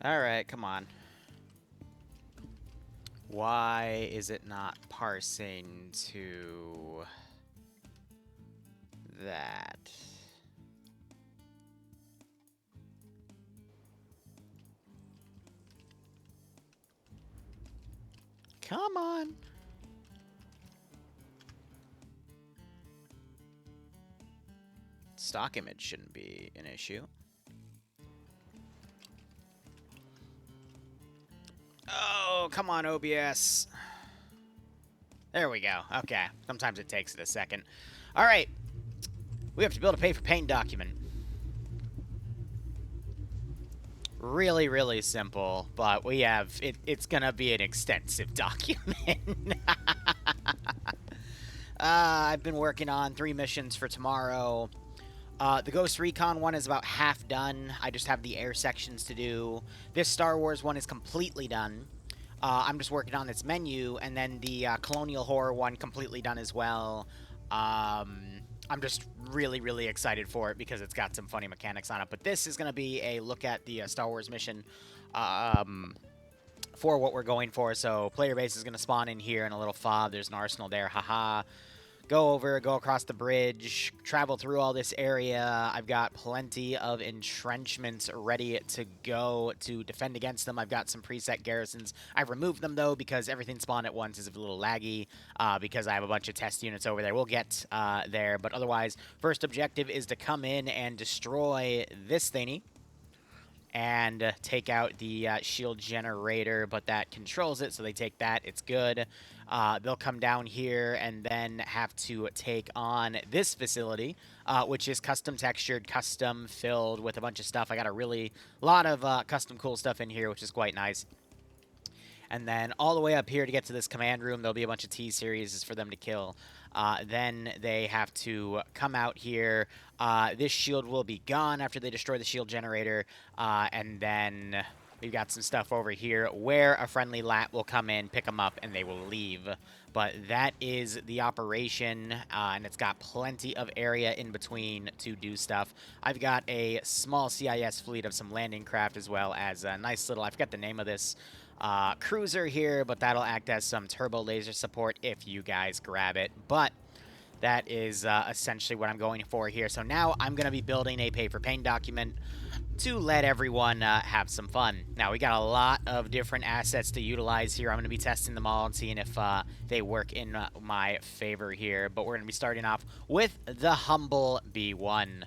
Alright, come on. Why is it not parsing to that? Come on. Stock image shouldn't be an issue. Oh, come on, OBS. There we go. Okay. Sometimes it takes it a second. All right. We have to build a Pay4Pain document. Really, really simple, but we have... it's going to be an extensive document. I've been working on 3 missions for tomorrow. The Ghost Recon one is about half done. I just have the air sections to do. This Star Wars one is completely done. I'm just working on its menu, and then the Colonial Horror one completely done as well. I'm just really, really excited for it because it's got some funny mechanics on it. But this is going to be a look at the Star Wars mission for what we're going for. So player base is going to spawn in here in a little fob. There's an arsenal there. Haha. Go over, go across the bridge, travel through all this area. I've got plenty of entrenchments ready to go to defend against them. I've got some preset garrisons. I've removed them, though, because everything spawned at once is a little laggy because I have a bunch of test units over there. We'll get there, but otherwise, first objective is to come in and destroy this thingy and take out the shield generator, but that controls it, so they take that. It's good. They'll come down here and then have to take on this facility, which is custom textured, custom filled with a bunch of stuff. I got a lot of custom cool stuff in here, which is quite nice. And then all the way up here to get to this command room, there'll be a bunch of T-series for them to kill. Then they have to come out here. This shield will be gone after they destroy the shield generator. And then we've got some stuff over here where a friendly lat will come in, pick them up, and they will leave. But that is the operation, and it's got plenty of area in between to do stuff. I've got a small CIS fleet of some landing craft as well as a nice little, I forget the name of this, cruiser here, but that'll act as some turbo laser support if you guys grab it. But that is essentially what I'm going for here. So now I'm going to be building a Pay4Pain document to let everyone have some fun. Now, we got a lot of different assets to utilize here. I'm going to be testing them all and seeing if they work in my favor here. But we're going to be starting off with the humble B1.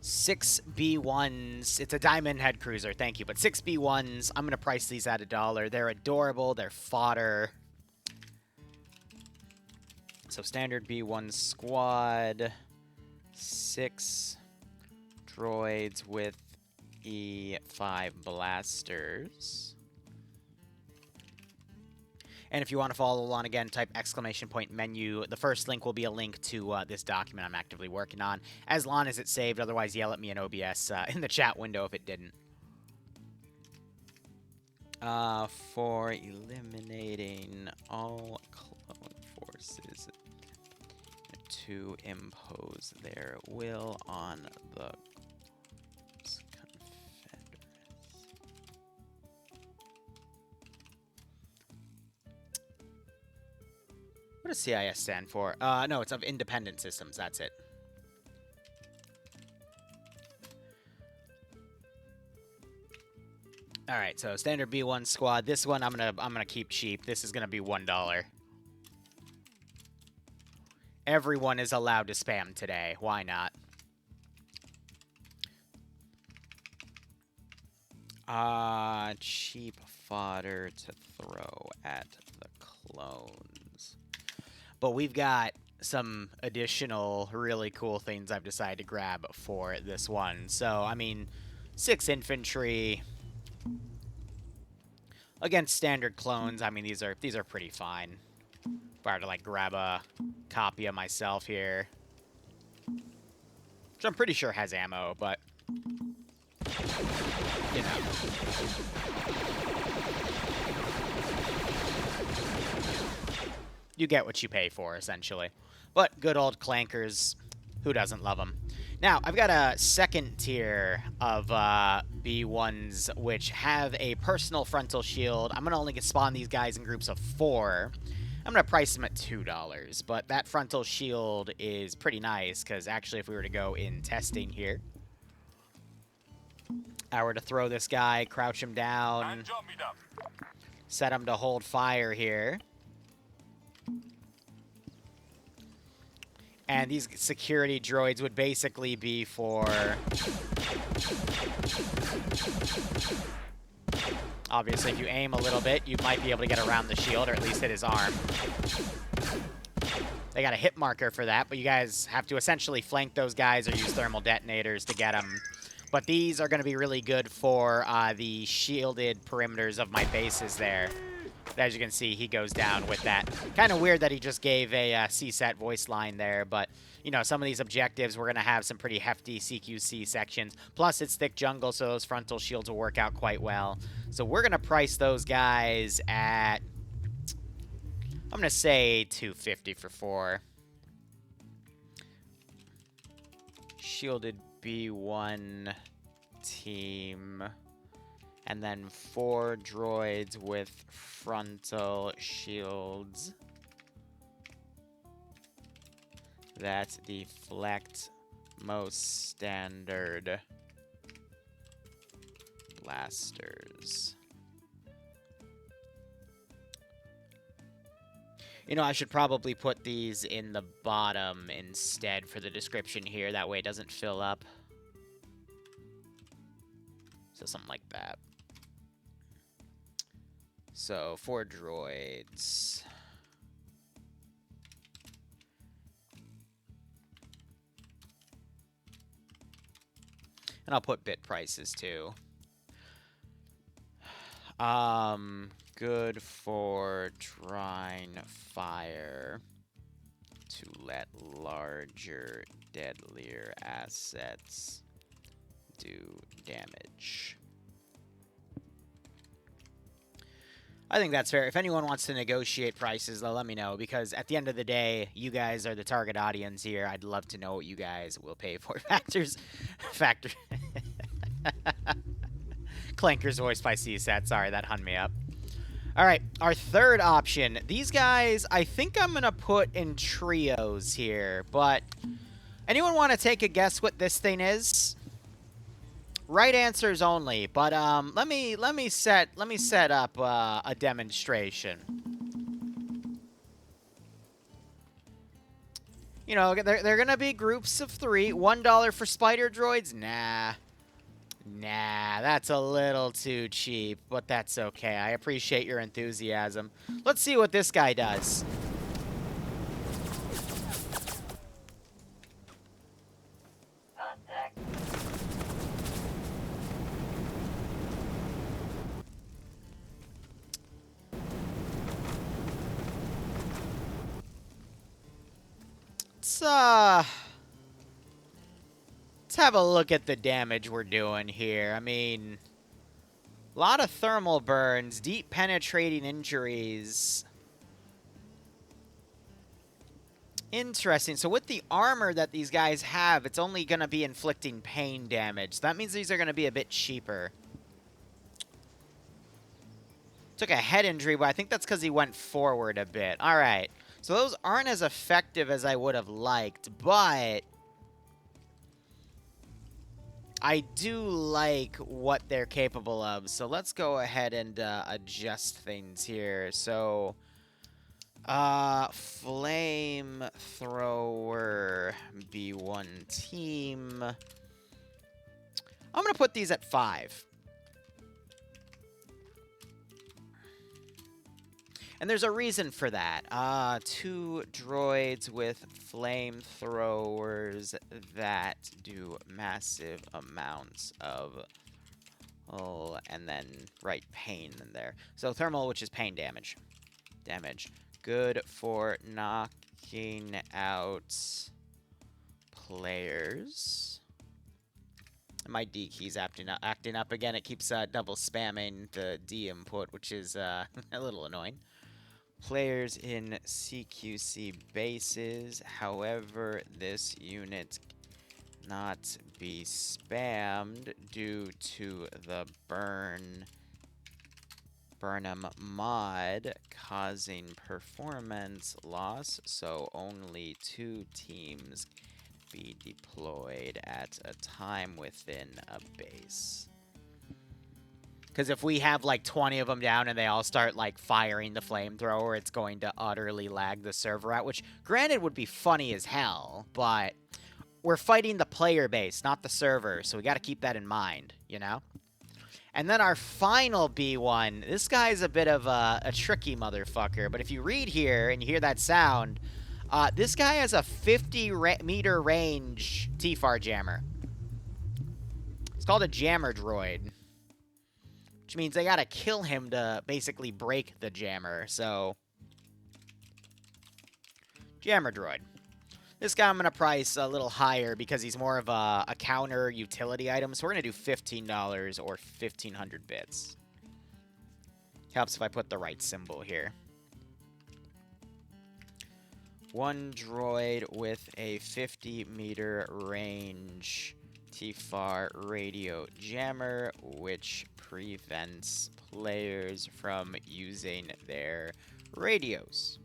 6 B1s. It's a diamond head cruiser, thank you. But 6 B1s, I'm going to price these at $1. They're adorable. They're fodder. So standard B1 squad. 6 droids with E5 blasters. And if you want to follow along again, type !menu. The first link will be a link to this document I'm actively working on, as long as it's saved. Otherwise, yell at me in OBS in the chat window if it didn't. For eliminating all clone forces to impose their will on the Confederates. What does CIS stand for? No, it's of Independent Systems. That's it. All right, so standard B1 squad. This one I'm gonna keep cheap. This is gonna be $1. Everyone is allowed to spam today. Why not? Cheap fodder to throw at the clones. But we've got some additional really cool things I've decided to grab for this one. So, I mean, 6 infantry against standard clones. I mean, these are pretty fine. If I were to, like, grab a copy of myself here, which I'm pretty sure has ammo, but, you know. You get what you pay for, essentially. But good old clankers, who doesn't love them? Now, I've got a second tier of B1s, which have a personal frontal shield. I'm going to only spawn these guys in groups of 4. I'm going to price them at $2, but that frontal shield is pretty nice, because actually if we were to go in testing here, I were to throw this guy, crouch him down, set him to hold fire here. And these security droids would basically be for... Obviously, if you aim a little bit, you might be able to get around the shield, or at least hit his arm. They got a hit marker for that, but you guys have to essentially flank those guys or use thermal detonators to get them. But these are going to be really good for the shielded perimeters of my bases there. As you can see, he goes down with that. Kind of weird that he just gave a CSAT voice line there, but, you know, some of these objectives, we're going to have some pretty hefty CQC sections. Plus, it's thick jungle, so those frontal shields will work out quite well. So we're going to price those guys at, I'm going to say $250 for 4. Shielded B1 team. And then 4 droids with frontal shields that deflect most standard blasters. You know, I should probably put these in the bottom instead for the description here. That way it doesn't fill up. So something like that. So, 4 droids. And I'll put bit prices too. Good for drawing fire to let larger, deadlier assets do damage. I think that's fair. If anyone wants to negotiate prices, though, let me know, because at the end of the day, you guys are the target audience here. I'd love to know what you guys will pay for. Factor. Clanker's voiced by CSAT. Sorry, that hung me up. All right, our third option. These guys, I think I'm going to put in trios here, but anyone want to take a guess what this thing is? Right answers only, but let me set up a demonstration. You know, they're gonna be groups of 3. $1 for spider droids? Nah, that's a little too cheap, but that's okay. I appreciate your enthusiasm. Let's see what this guy does. Let's have a look at the damage we're doing here. I mean, a lot of thermal burns, deep penetrating injuries. Interesting. So with the armor that these guys have, it's only going to be inflicting pain damage. So that means these are going to be a bit cheaper. Took a head injury, but I think that's because he went forward a bit. All right. So those aren't as effective as I would have liked, but I do like what they're capable of. So let's go ahead and adjust things here. So, flamethrower B1 team. I'm going to put these at 5. And there's a reason for that. 2 droids with flamethrowers that do massive amounts of... Oh, and then write pain in there. So thermal, which is pain damage. Good for knocking out players. My D key's acting up again. It keeps double spamming the D input, which is a little annoying. Players in CQC bases. However, this unit not be spammed due to the Burnham mod causing performance loss, so only 2 teams be deployed at a time within a base. Because if we have like 20 of them down and they all start like firing the flamethrower, it's going to utterly lag the server out, which granted would be funny as hell, but we're fighting the player base, not the server, so we got to keep that in mind, you know? And then our final B1, this guy's a bit of a tricky motherfucker, but if you read here and you hear that sound, this guy has a 50-meter range T-FAR jammer. It's called a jammer droid, which means they gotta kill him to basically break the jammer, so... Jammer droid. This guy I'm going to price a little higher because he's more of a counter utility item. So we're going to do $15 or 1,500 bits. Helps if I put the right symbol here. One droid with a 50-meter range T-FAR radio jammer, which prevents players from using their radios.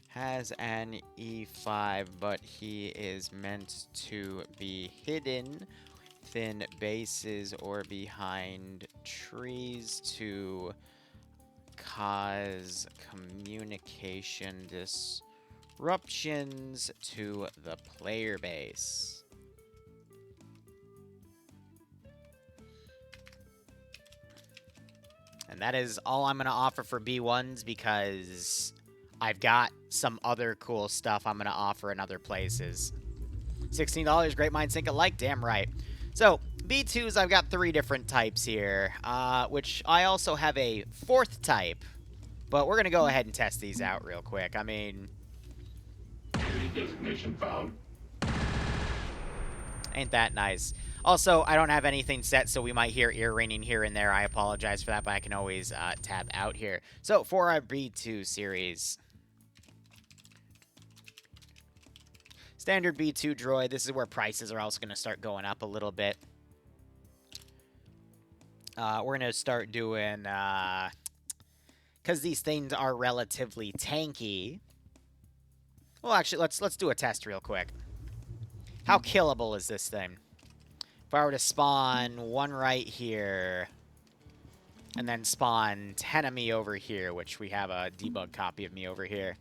Has an E5, but he is meant to be hidden within bases or behind trees to cause communication disruptions to the player base. And that is all I'm going to offer for B1s because I've got some other cool stuff I'm going to offer in other places. $16, great minds think alike, damn right. So, B2s, I've got 3 different types here, which I also have a 4th type. But we're going to go ahead and test these out real quick. I mean... Designation found. Ain't that nice. Also, I don't have anything set, so we might hear ear ringing here and there. I apologize for that, but I can always tab out here. So, for our B2 series... Standard B2 droid. This is where prices are also going to start going up a little bit. We're going to start doing... because these things are relatively tanky. Well, actually, let's do a test real quick. How killable is this thing? If I were to spawn one right here, and then spawn 10 of me over here, which we have a debug copy of me over here.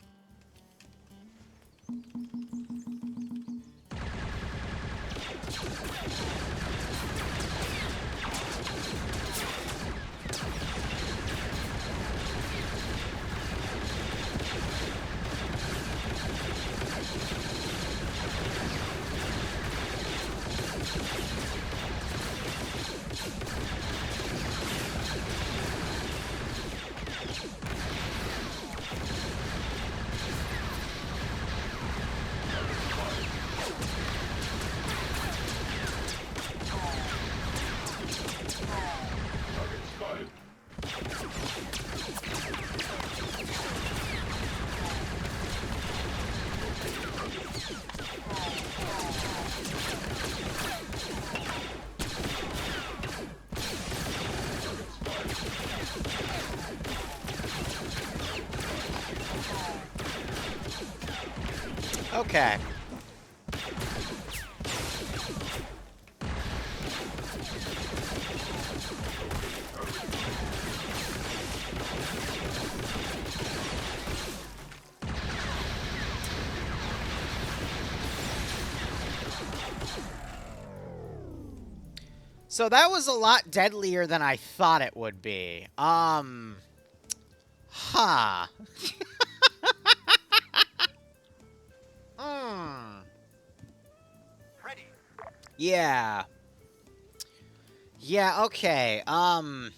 Okay. So that was a lot deadlier than I thought it would be. Huh. Ready. Yeah. Yeah, okay. Huh.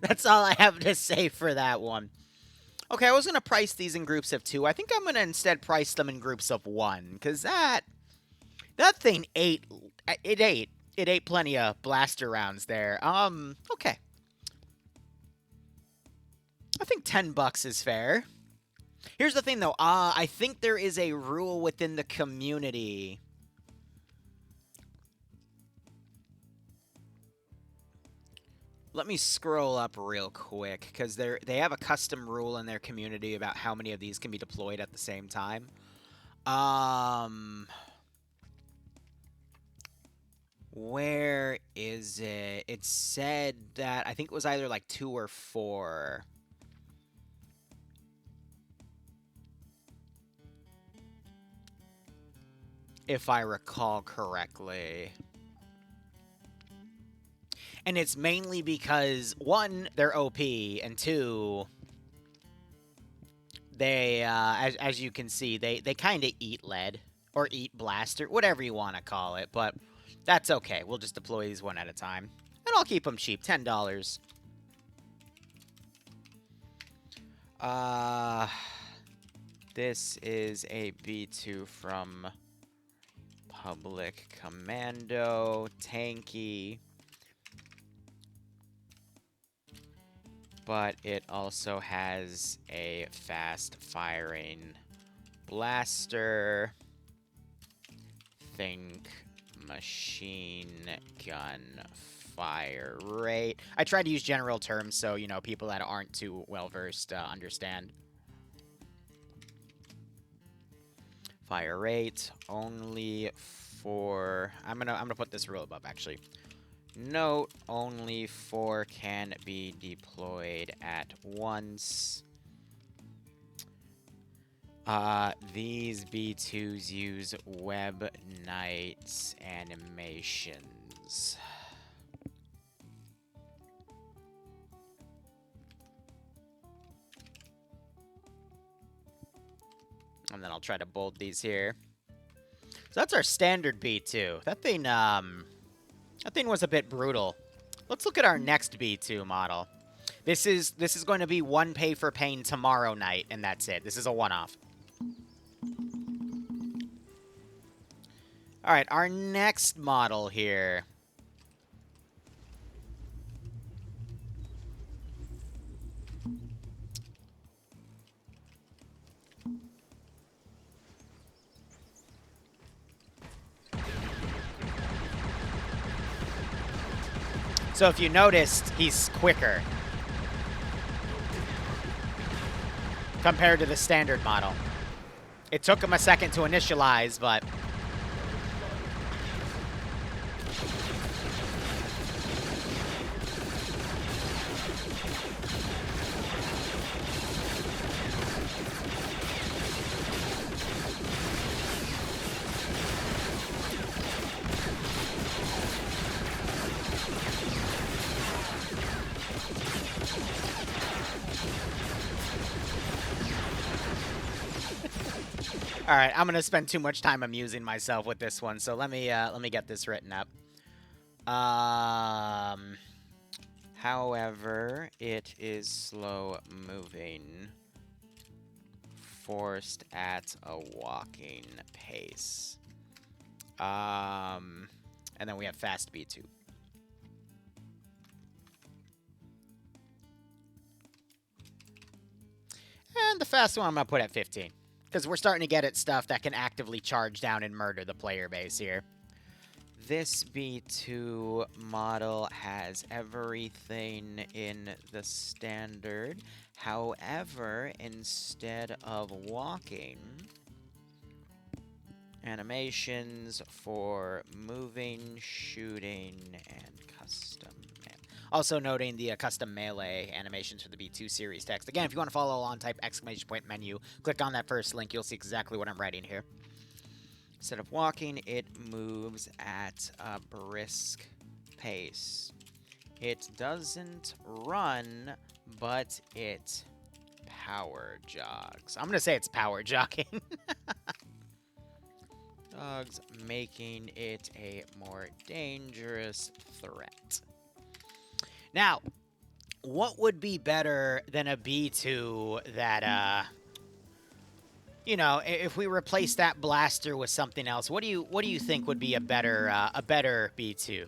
That's all I have to say for that one. Okay, I was going to price these in groups of 2. I think I'm going to instead price them in groups of 1, because that thing ate, it ate plenty of blaster rounds there. Okay. I think 10 bucks is fair. Here's the thing, though. I think there is a rule within the community. Let me scroll up real quick, because they have a custom rule in their community about how many of these can be deployed at the same time. Where is it? It said that, I think it was either like 2 or 4. If I recall correctly. And it's mainly because, 1, they're OP, and 2, they, as you can see, they kind of eat lead, or eat blaster, whatever you want to call it, but that's okay. We'll just deploy these one at a time. And I'll keep them cheap, $10. This is a B2 from Public Commando, tanky. But it also has a fast-firing blaster. Think machine gun fire rate. I try to use general terms so, you know, people that aren't too well-versed understand. Fire rate only for... I'm gonna put this rule above, actually. Note, only 4 can be deployed at once. These B2s use Web Knights animations. And then I'll try to bold these here. So that's our standard B2. That thing was a bit brutal. Let's look at our next B2 model. This is going to be one Pay4Pain tomorrow night, and that's it. This is a one-off. All right, our next model here. So if you noticed, he's quicker compared to the standard model. It took him a second to initialize, but... All right, I'm gonna spend too much time amusing myself with this one, so let me get this written up. However, it is slow moving, forced at a walking pace. And then we have fast B2. And the fast one I'm gonna put at 15. Because we're starting to get at stuff that can actively charge down and murder the player base here. This B2 model has everything in the standard. However, instead of walking, animations for moving, shooting, and custom. Also noting the custom melee animations for the B2 series text. Again, if you want to follow along, type ! menu. Click on that first link. You'll see exactly what I'm writing here. Instead of walking, it moves at a brisk pace. It doesn't run, but it power jogs. I'm going to say it's power jogging. Dogs, making it a more dangerous threat. Now, what would be better than a B2 that, you know, if we replace that blaster with something else, what do you think would be a better B2?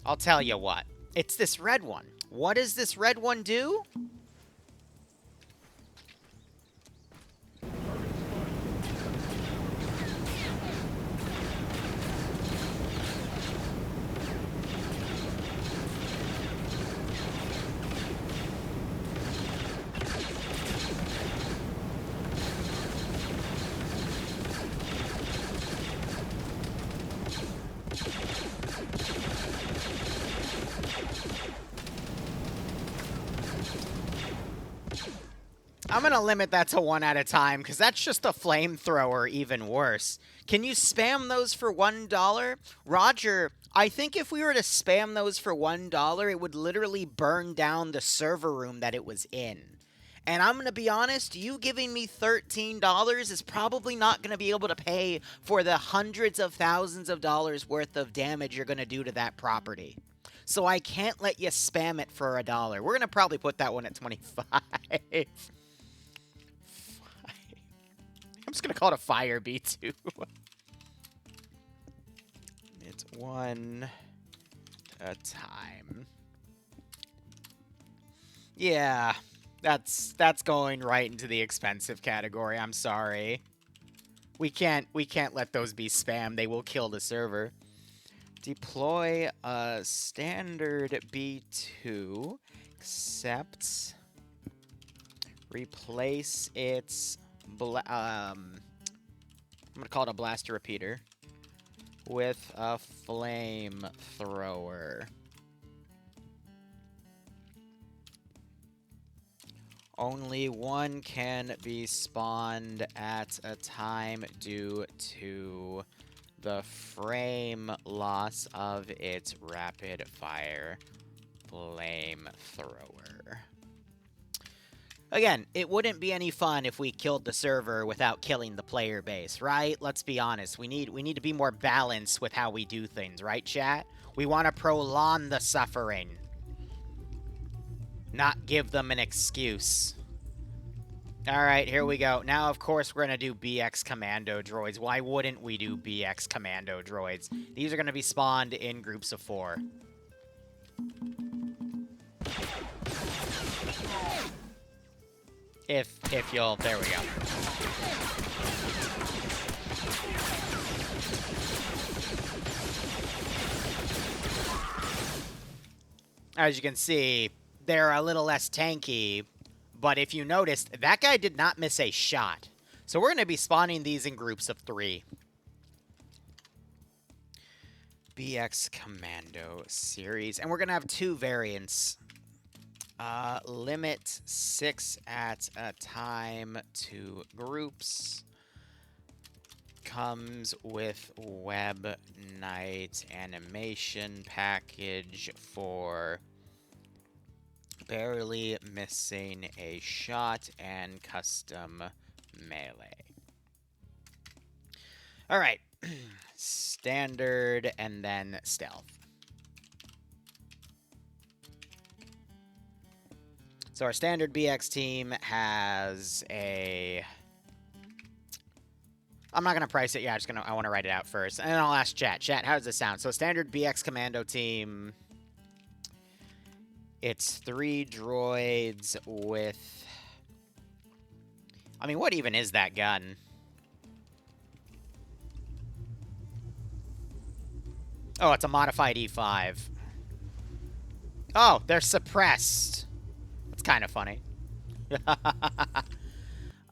I'll tell you what. It's this red one. What does this red one do? I'm going to limit that to one at a time, because that's just a flamethrower even worse. Can you spam those for $1? Roger, I think if we were to spam those for $1, it would literally burn down the server room that it was in. And I'm going to be honest, you giving me $13 is probably not going to be able to pay for the hundreds of thousands of dollars worth of damage you're going to do to that property. So I can't let you spam it for $1. We're going to probably put that one at 25. I'm just going to call it a fire B2. It's one a time. Yeah, that's going right into the expensive category. I'm sorry. We can't let those be spam. They will kill the server. Deploy a standard B2, except replace its I'm gonna call it a blaster repeater with a flamethrower. Only one can be spawned at a time due to the frame loss of its rapid fire flamethrower. Again, it wouldn't be any fun if we killed the server without killing the player base, right? Let's be honest. We need to be more balanced with how we do things, right, chat? We want to prolong the suffering, not give them an excuse. All right, here we go. Now, of course, we're going to do BX Commando droids. Why wouldn't we do BX Commando droids? These are going to be spawned in groups of 4. If you'll... There we go. As you can see, they're a little less tanky, but if you noticed, that guy did not miss a shot. So we're going to be spawning these in groups of 3. BX Commando series. And we're going to have 2 variants. Limit 6 at a time to groups. Comes with Web Night animation package for barely missing a shot and custom melee. All right. Standard and then stealth. So our standard BX team has a... I'm not going to price it. Yeah, I want to write it out first. And then I'll ask chat. Chat, how does this sound? So standard BX Commando team... It's 3 droids with... I mean, what even is that gun? Oh, it's a modified E5. Oh, they're suppressed. That's kind of funny.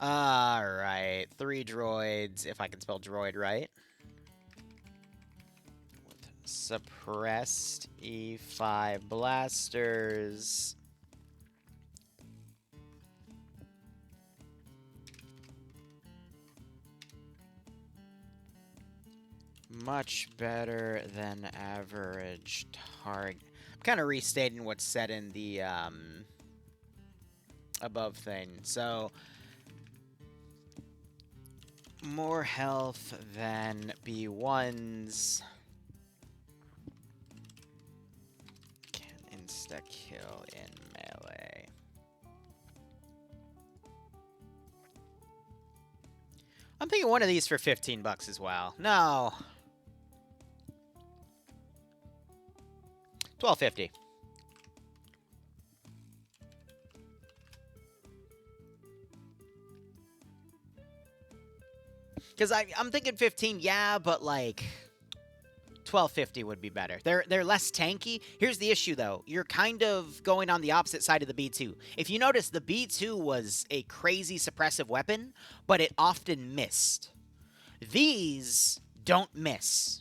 Alright, 3 droids, if I can spell droid right. With suppressed E5 blasters. Much better than average target. I'm kind of restating what's said in the above thing. So, more health than B1s. Can insta-kill in melee. I'm thinking one of these for 15 bucks as well. No. $12.50. Because I'm thinking 15, yeah, but like 1250 would be better. They're less tanky. Here's the issue, though. You're kind of going on the opposite side of the B2. If you notice, the B2 was a crazy suppressive weapon, but it often missed. These don't miss.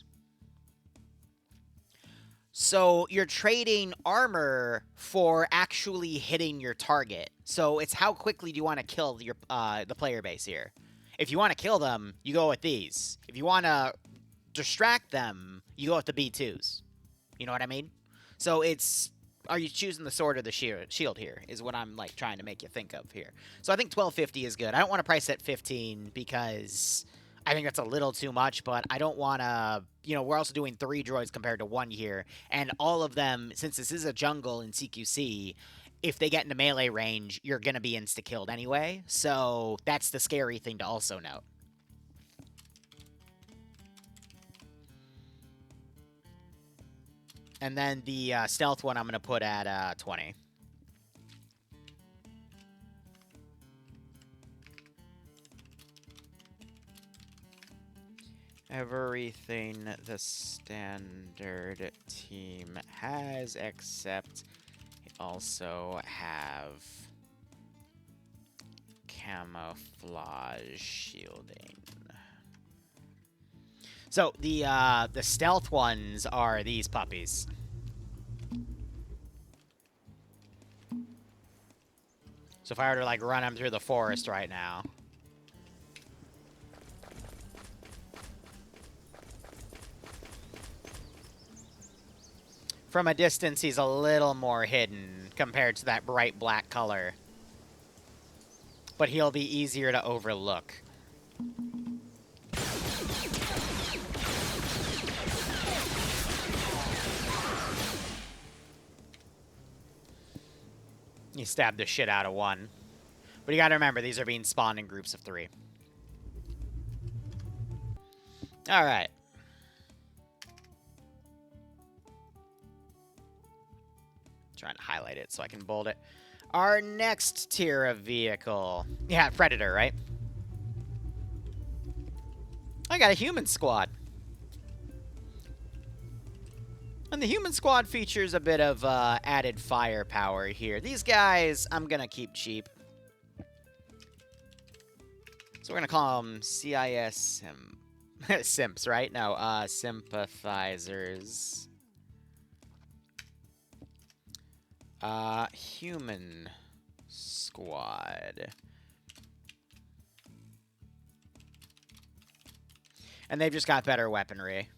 So you're trading armor for actually hitting your target. So it's how quickly do you want to kill your the player base here. If you want to kill them, you go with these. If you want to distract them, you go with the B2s. You know what I mean? So it's, are you choosing the sword or the shield here is what I'm like trying to make you think of here. So I think 1250 is good. I don't want to price at 15 because I think that's a little too much, but I don't want to, you know, we're also doing 3 droids compared to 1 here, and all of them, since this is a jungle in CQC, if they get into melee range, you're going to be insta-killed anyway, so that's the scary thing to also note. And then the stealth one I'm going to put at 20. Everything the standard team has, except also have camouflage shielding. So the stealth ones are these puppies. So if I were to like run them through the forest right now. From a distance, he's a little more hidden compared to that bright black color. But he'll be easier to overlook. You stabbed the shit out of one. But you gotta remember, these are being spawned in groups of 3. Alright. Trying to highlight it so I can bold it. Our next tier of vehicle. Yeah, Predator, right? I got a human squad. And the human squad features a bit of added firepower here. These guys, I'm going to keep cheap. So we're going to call them CIS simps, right? No, sympathizers. Human squad. And they've just got better weaponry.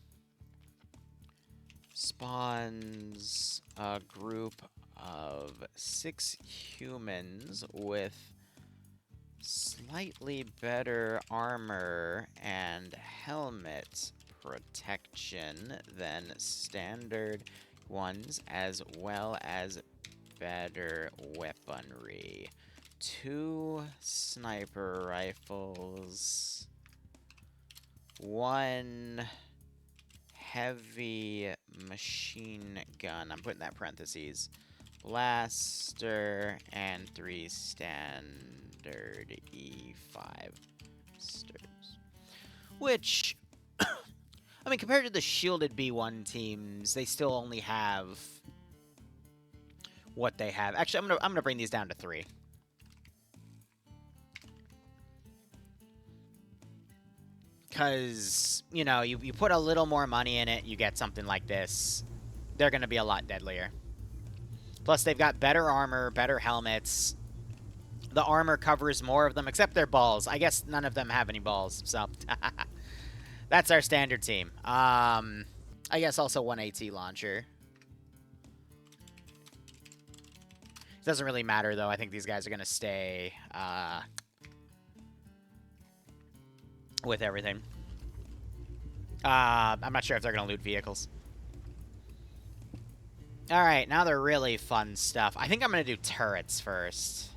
Spawns a group of 6 humans with slightly better armor and helmet protection than standard ones, as well as better weaponry. 2 sniper rifles, 1 heavy machine gun, I'm putting that parentheses, blaster, and 3 standard E5 sters. Which, I mean, compared to the shielded B1 teams, they still only have what they have. Actually, I'm gonna bring these down to 3. Because, you know, you put a little more money in it, you get something like this. They're going to be a lot deadlier. Plus, they've got better armor, better helmets. The armor covers more of them, except their balls. I guess none of them have any balls, so... That's our standard team. I guess also 1 AT launcher. It doesn't really matter, though. I think these guys are going to stay... with everything. I'm not sure if they're going to loot vehicles. Alright, now the really fun stuff. I think I'm going to do turrets first.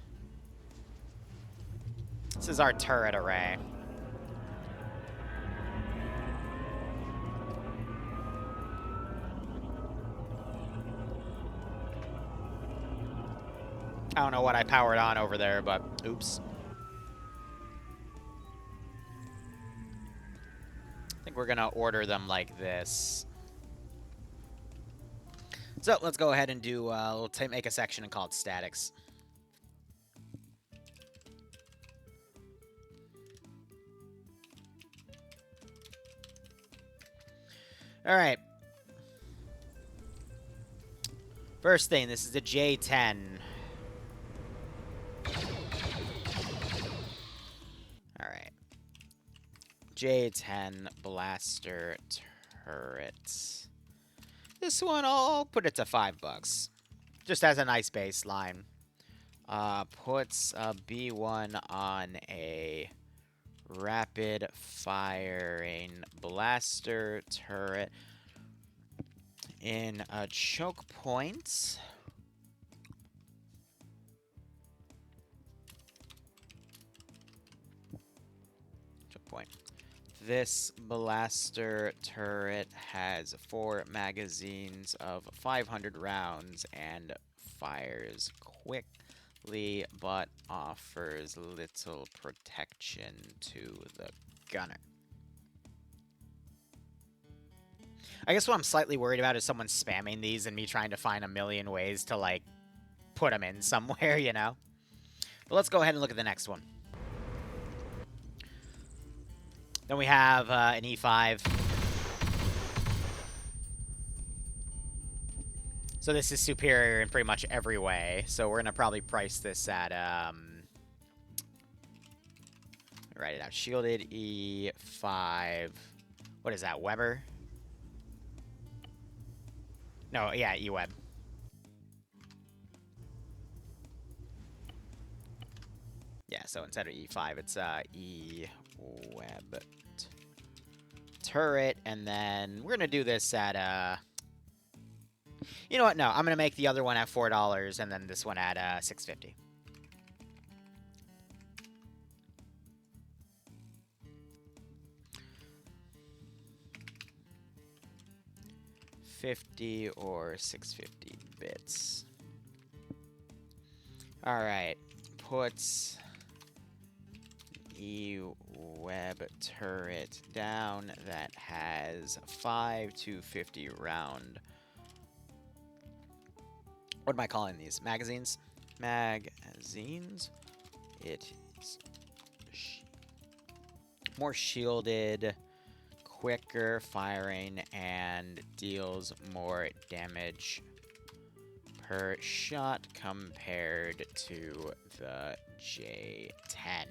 This is our turret array. I don't know what I powered on over there, but oops. we're going to order them like this. So let's go ahead and do, we'll make a section and call it statics. All right. First thing, this is the J10. All right. J10 blaster turret. This one, I'll put it to $5. Just as a nice baseline. Puts a B1 on a rapid firing blaster turret in a choke point. Choke point. This blaster turret has 4 magazines of 500 rounds and fires quickly, but offers little protection to the gunner. I guess what I'm slightly worried about is someone spamming these and me trying to find a million ways to, like, put them in somewhere, you know? But let's go ahead and look at the next one. Then we have an E5. So this is superior in pretty much every way. So we're going to probably price this at, write it out, shielded E5. What is that, Weber? No, yeah, E-Web. Yeah, so instead of E5, it's E-Web turret, and then we're going to do this at, you know what, no, I'm going to make the other one at $4, and then this one at $6.50. $50 or $6.50 bits. All right, puts E-Web turret down that has 5 to 50 round. What am I calling these? Magazines? Magazines. It is more shielded, quicker firing, and deals more damage per shot compared to the J10.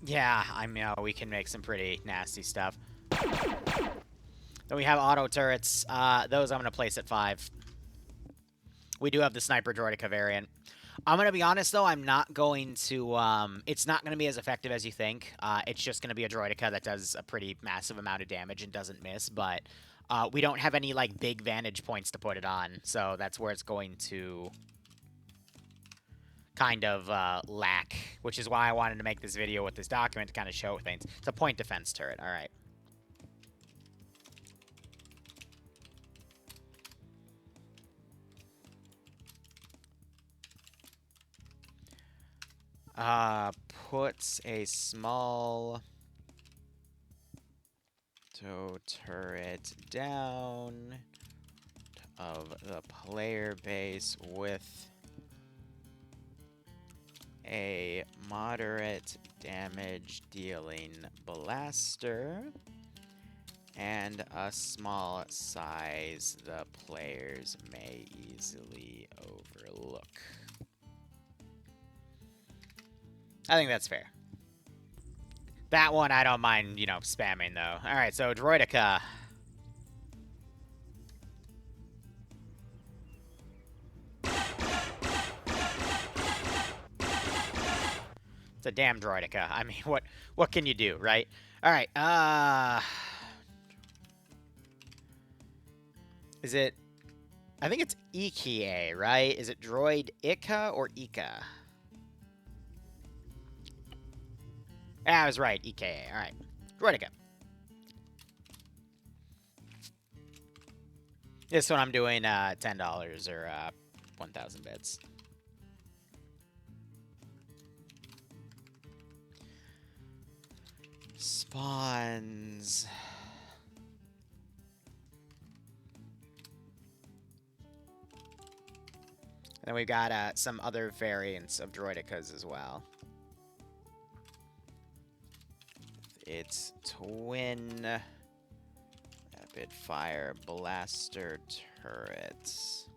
Yeah, I know we can make some pretty nasty stuff. Then we have auto turrets. Those I'm going to place at 5. We do have the Sniper Droideka variant. I'm going to be honest, though, I'm not going to... it's not going to be as effective as you think. It's just going to be a Droideka that does a pretty massive amount of damage and doesn't miss, but we don't have any, like, big vantage points to put it on, so that's where it's going to kind of lack, which is why I wanted to make this video with this document to kind of show things. It's a point defense turret, all right. Puts a small tow turret down of the player base with a moderate damage dealing blaster and a small size the players may easily overlook. I think that's fair. That one I don't mind, you know, spamming, though. All right, so Droideka. It's a damn Droideka. I mean, what can you do, right? All right, is it... I think it's Ikie, right? Is it Droid-Ika or Ika? I was right, EKA. All right. Droideka. This one I'm doing $10 or 1,000 bits. Spawns. And then we've got some other variants of Droidicas as well. Its twin rapid fire blaster turrets.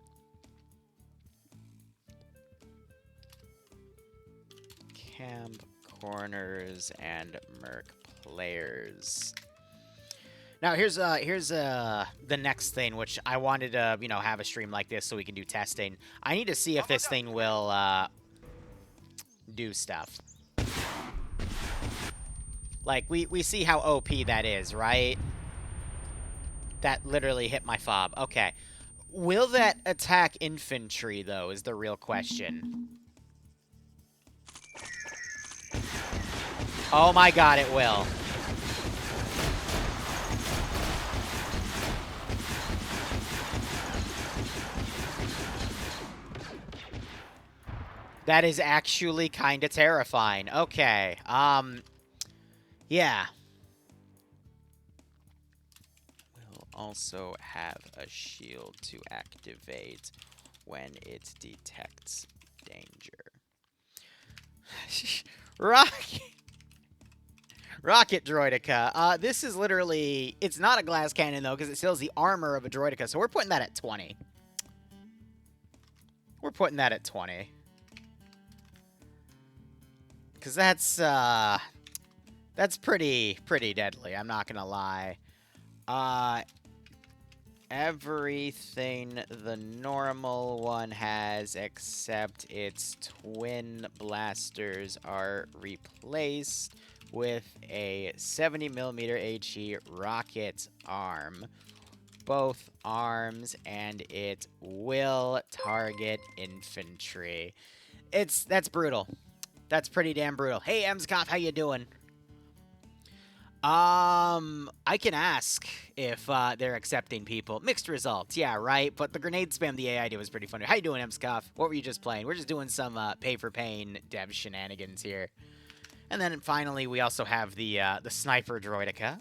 Camp corners and merc players. Now here's the next thing, which I wanted to have a stream like this so we can do testing. I need to see if this thing will do stuff. Like we see how OP that is, right? That literally hit my fob. Okay, will that attack infantry though? Is the real question. Oh my god, it will. That is actually kind of terrifying. Okay, yeah. We'll also have a shield to activate when it detects danger. Rocket Droidica. This is literally... It's not a glass cannon, though, because it still has the armor of a Droidica, so we're putting that at 20. We're putting that at 20. Because that's pretty deadly, I'm not gonna lie. Everything the normal one has except its twin blasters are replaced with a 70mm HE rocket arm. Both arms, and it will target infantry. That's brutal. That's pretty damn brutal. Hey, Emscop, how you doing? I can ask if they're accepting people. Mixed results, yeah, right? But the grenade spam the AI did was pretty funny. How you doing, Emscop? What were you just playing? We're just doing some Pay4Pain dev shenanigans here. And then finally, we also have the Sniper Droidica.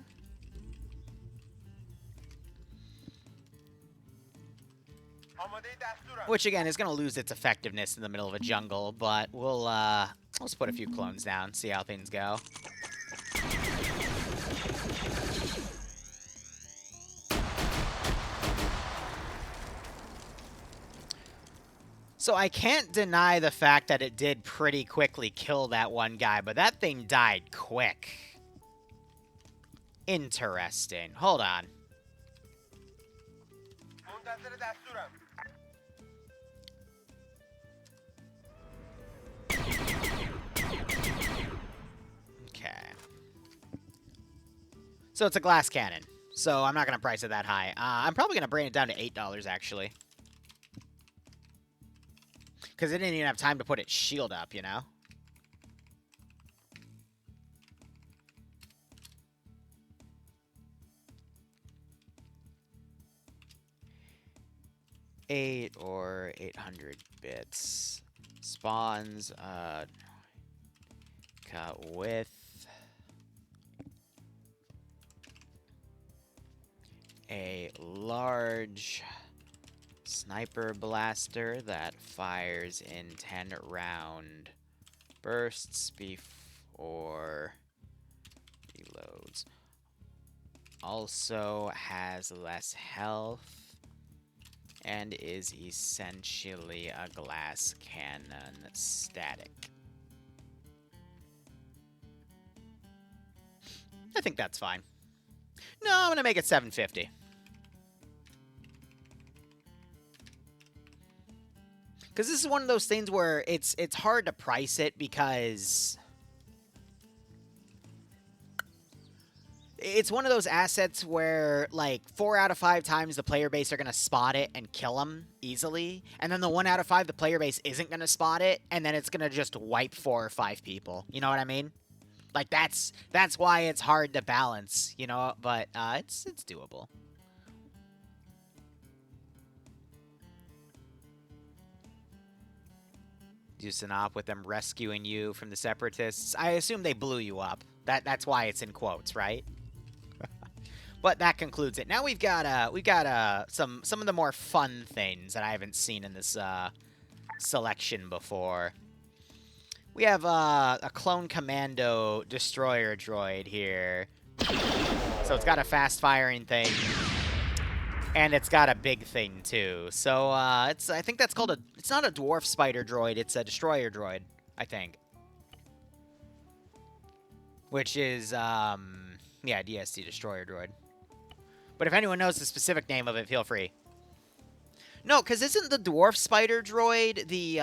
Which, again, is going to lose its effectiveness in the middle of a jungle, but we'll let's put a few clones down, see how things go. So I can't deny the fact that it did pretty quickly kill that one guy, but that thing died quick. Interesting. Hold on. Okay. So it's a glass cannon. So I'm not going to price it that high. I'm probably going to bring it down to $8, actually. Because it didn't even have time to put its shield up, you know? $8 or 800 bits. Spawns, cut with a large sniper blaster that fires in 10-round bursts before reloads. Also has less health and is essentially a glass cannon static. I think that's fine. No, I'm going to make it $750. Because this is one of those things where it's hard to price it because it's one of those assets where, like, 4 out of 5 times the player base are going to spot it and kill them easily. And then the 1 out of 5 the player base isn't going to spot it, and then it's going to just wipe 4 or 5 people. You know what I mean? Like, that's why it's hard to balance, you know? But it's doable. deucing up with them rescuing you from the Separatists. I assume they blew you up. That's why it's in quotes, right? But that concludes it. Now we've got some of the more fun things that I haven't seen in this selection before. We have a clone commando destroyer droid here. So it's got a fast firing thing. And it's got a big thing too. So I think that's called it's not a dwarf spider droid, it's a destroyer droid, I think. Which is yeah, DST destroyer droid. But if anyone knows the specific name of it, feel free. No, because isn't the dwarf spider droid the,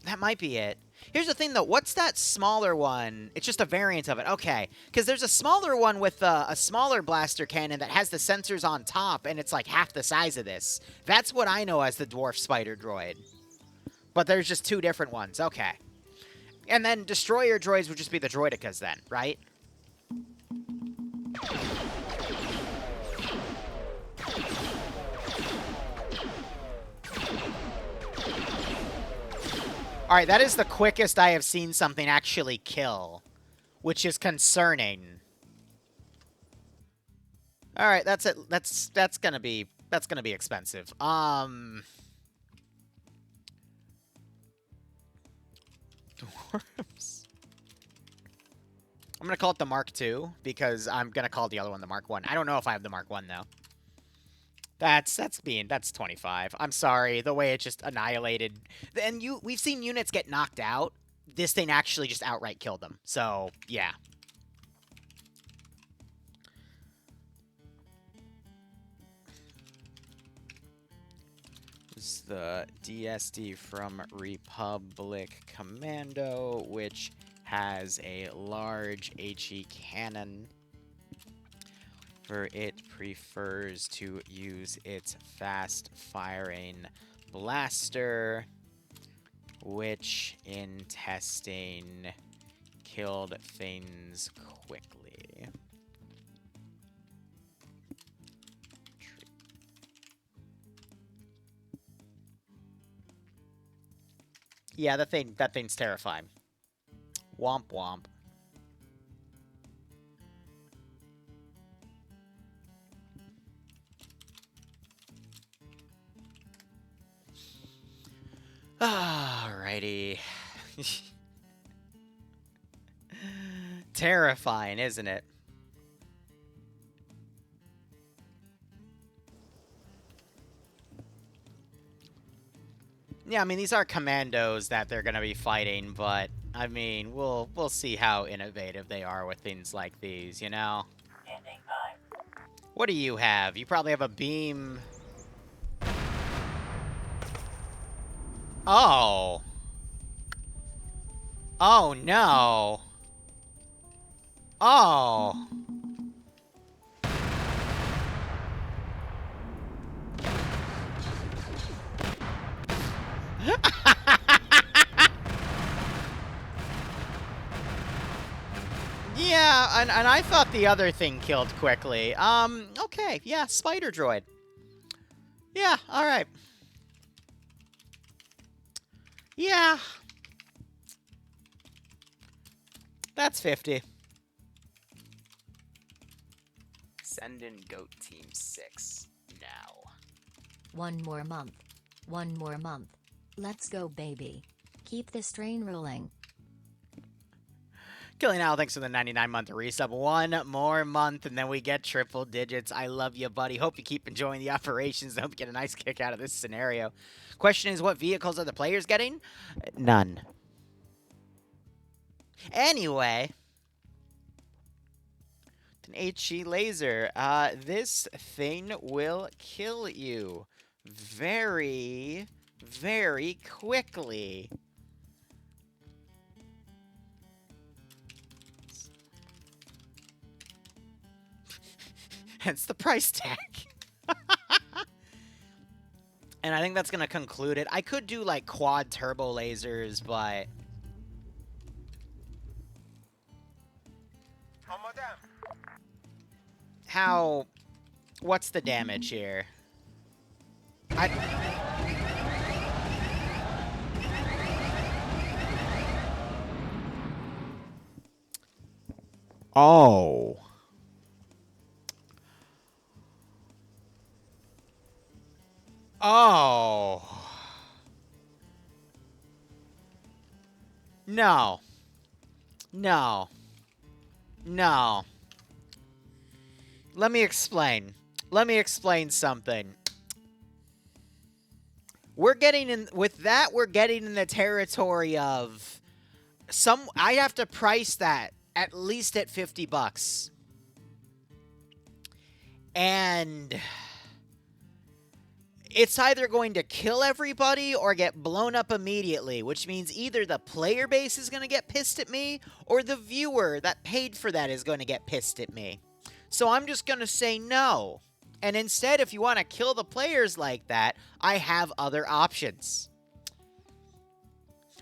that might be it. Here's the thing, though. What's that smaller one? It's just a variant of it. Okay. Because there's a smaller one with a smaller blaster cannon that has the sensors on top, and it's like half the size of this. That's what I know as the dwarf spider droid. But there's just two different ones. Okay. And then destroyer droids would just be the droidicas then, right? All right, that is the quickest I have seen something actually kill, which is concerning. All right, that's it. That's gonna be expensive. Dwarves. I'm gonna call it the Mark II because I'm gonna call the other one the Mark I. I don't know if I have the Mark I though. That's 25. I'm sorry, the way it just annihilated. And we've seen units get knocked out. This thing actually just outright killed them. So, yeah. This is the DSD from Republic Commando, which has a large HE cannon. It prefers to use its fast-firing blaster, which in testing killed things quickly. Yeah, that thing's terrifying. Womp womp. Alrighty. Terrifying, isn't it? Yeah, I mean, these are commandos that they're going to be fighting, but, I mean, we'll see how innovative they are with things like these, you know? What do you have? You probably have a beam... Oh. Oh, no. Oh. Yeah, and I thought the other thing killed quickly. Okay, yeah, spider droid. Yeah, alright. Yeah. That's 50. Send in Goat Team 6 now. One more month. One more month. Let's go, baby. Keep this train rolling. Killing Al, thanks for the 99-month resub. One more month, and then we get triple digits. I love you, buddy. Hope you keep enjoying the operations. I hope you get a nice kick out of this scenario. Question is, what vehicles are the players getting? None. Anyway. An HE laser. This thing will kill you very, very quickly. Hence the price tag. And I think that's going to conclude it. I could do, like, quad turbo lasers, but... How... What's the damage here? Oh. Oh. No. No. No. Let me explain. Let me explain something. We're getting in with that. We're getting in the territory of I have to price that at least at $50, and it's either going to kill everybody or get blown up immediately, which means either the player base is going to get pissed at me or the viewer that paid for that is going to get pissed at me. So I'm just going to say no. And instead, if you want to kill the players like that, I have other options.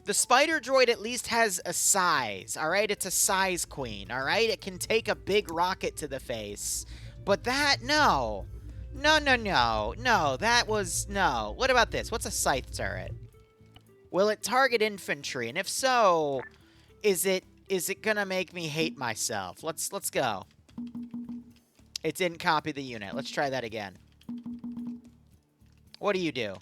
The spider droid at least has a size, all right? It's a size queen, all right? It can take a big rocket to the face. But that, no. No, no, no. No, that was, no. What about this? What's a scythe turret? Will it target infantry? And if so, is it gonna make me hate myself? Let's go. It didn't copy the unit. Let's try that again. What do you do?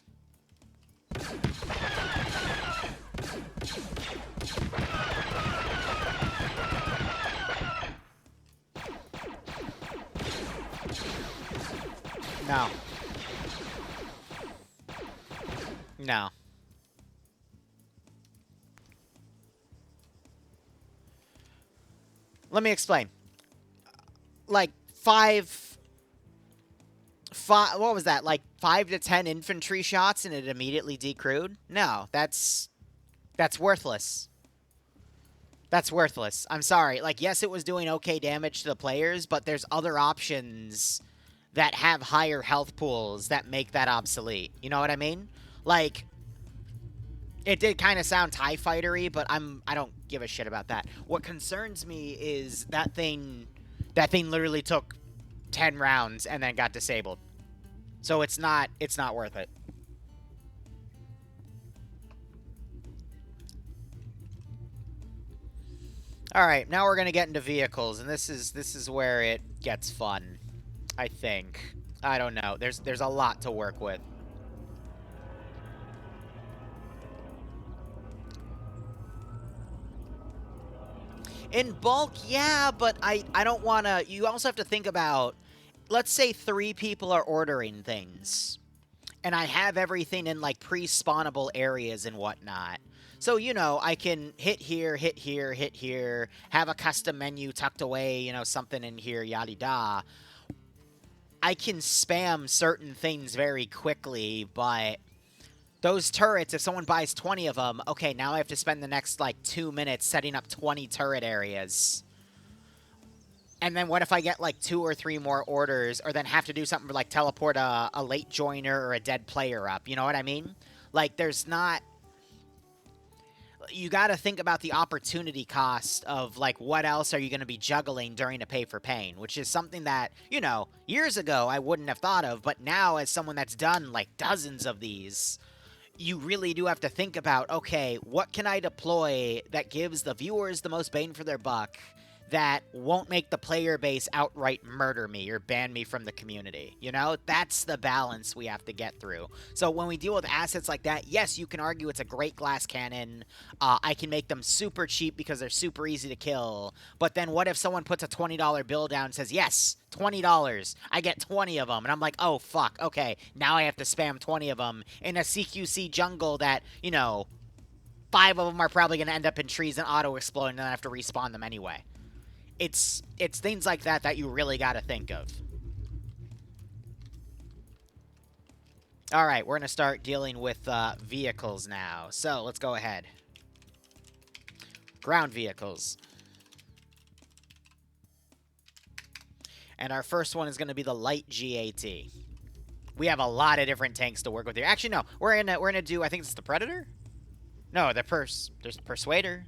No. No. Let me explain. Like, what was that? Like 5 to 10 infantry shots and it immediately decrewed? No, that's worthless. That's worthless. I'm sorry. Like, yes, it was doing okay damage to the players, but there's other options that have higher health pools that make that obsolete. You know what I mean? Like, it did kind of sound TIE Fighter-y, but I don't give a shit about that. What concerns me is that thing literally took 10 rounds and then got disabled. So it's not worth it. All right, now we're going to get into vehicles, and this is where it gets fun, I think. I don't know. There's a lot to work with. In bulk, yeah, but I don't want to... You also have to think about... Let's say 3 people are ordering things, and I have everything in, like, pre-spawnable areas and whatnot. So, you know, I can hit here, hit here, hit here, have a custom menu tucked away, you know, something in here, yada-da. I can spam certain things very quickly, but those turrets, if someone buys 20 of them, okay, now I have to spend the next, like, 2 minutes setting up 20 turret areas. And then what if I get, like, 2 or 3 more orders, or then have to do something like teleport a late joiner or a dead player up? You know what I mean? Like, there's not... You got to think about the opportunity cost of, like, what else are you going to be juggling during a Pay4Pain, which is something that, you know, years ago I wouldn't have thought of, but now as someone that's done, like, dozens of these, you really do have to think about, okay, what can I deploy that gives the viewers the most bang for their buck, that won't make the player base outright murder me or ban me from the community. You know, that's the balance we have to get through. So when we deal with assets like that, yes, you can argue it's a great glass cannon. I can make them super cheap because they're super easy to kill. But then what if someone puts a $20 bill down and says, yes, $20, I get 20 of them. And I'm like, oh, fuck, okay, now I have to spam 20 of them in a CQC jungle that, you know, 5 of them are probably going to end up in trees and auto-explode, and then I have to respawn them anyway. It's things like that that you really got to think of. All right, we're going to start dealing with vehicles now. So let's go ahead. Ground vehicles. And our first one is going to be the light GAT. We have a lot of different tanks to work with here. Actually, no, we're gonna do, I think it's the Predator? No, there's Persuader.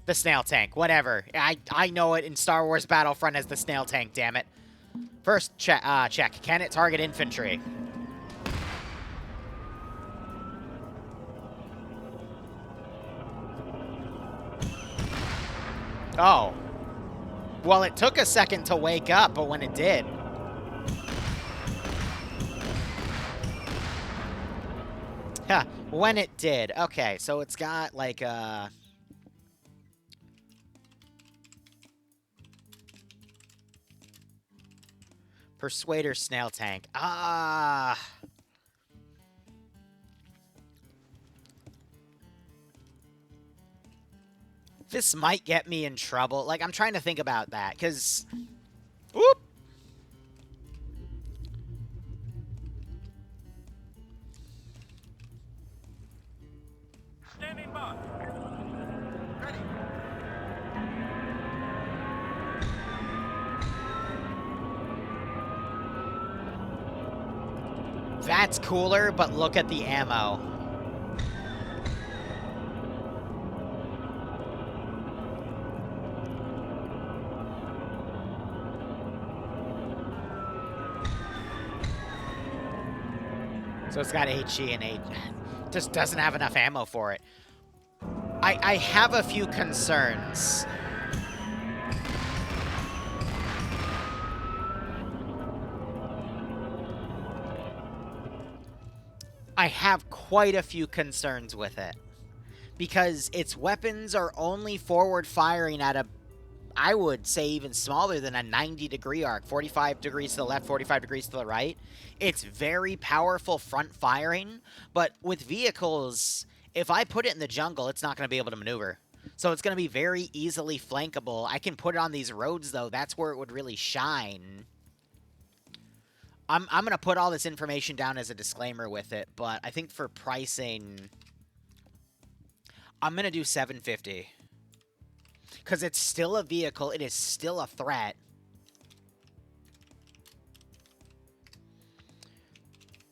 The snail tank, whatever. I know it in Star Wars Battlefront as the snail tank, damn it. First, check. Can it target infantry? Oh. Well, it took a second to wake up, but when it did... Huh, when it did. Okay, so it's got, like, Persuader Snail Tank. Ah... This might get me in trouble. Like, I'm trying to think about that, because... Whoop! Standing by. Ready. That's cooler, but look at the ammo. So it's got HE and H. Just doesn't have enough ammo for it. I have a few concerns. I have quite a few concerns with it. Because its weapons are only forward firing at a, I would say, even smaller than a 90-degree arc. 45 degrees to the left, 45 degrees to the right. It's very powerful front firing, but with vehicles, if I put it in the jungle, it's not going to be able to maneuver. So it's going to be very easily flankable. I can put it on these roads, though. That's where it would really shine. I'm going to put all this information down as a disclaimer with it, but I think for pricing, I'm going to do $750. Because it's still a vehicle. It is still a threat.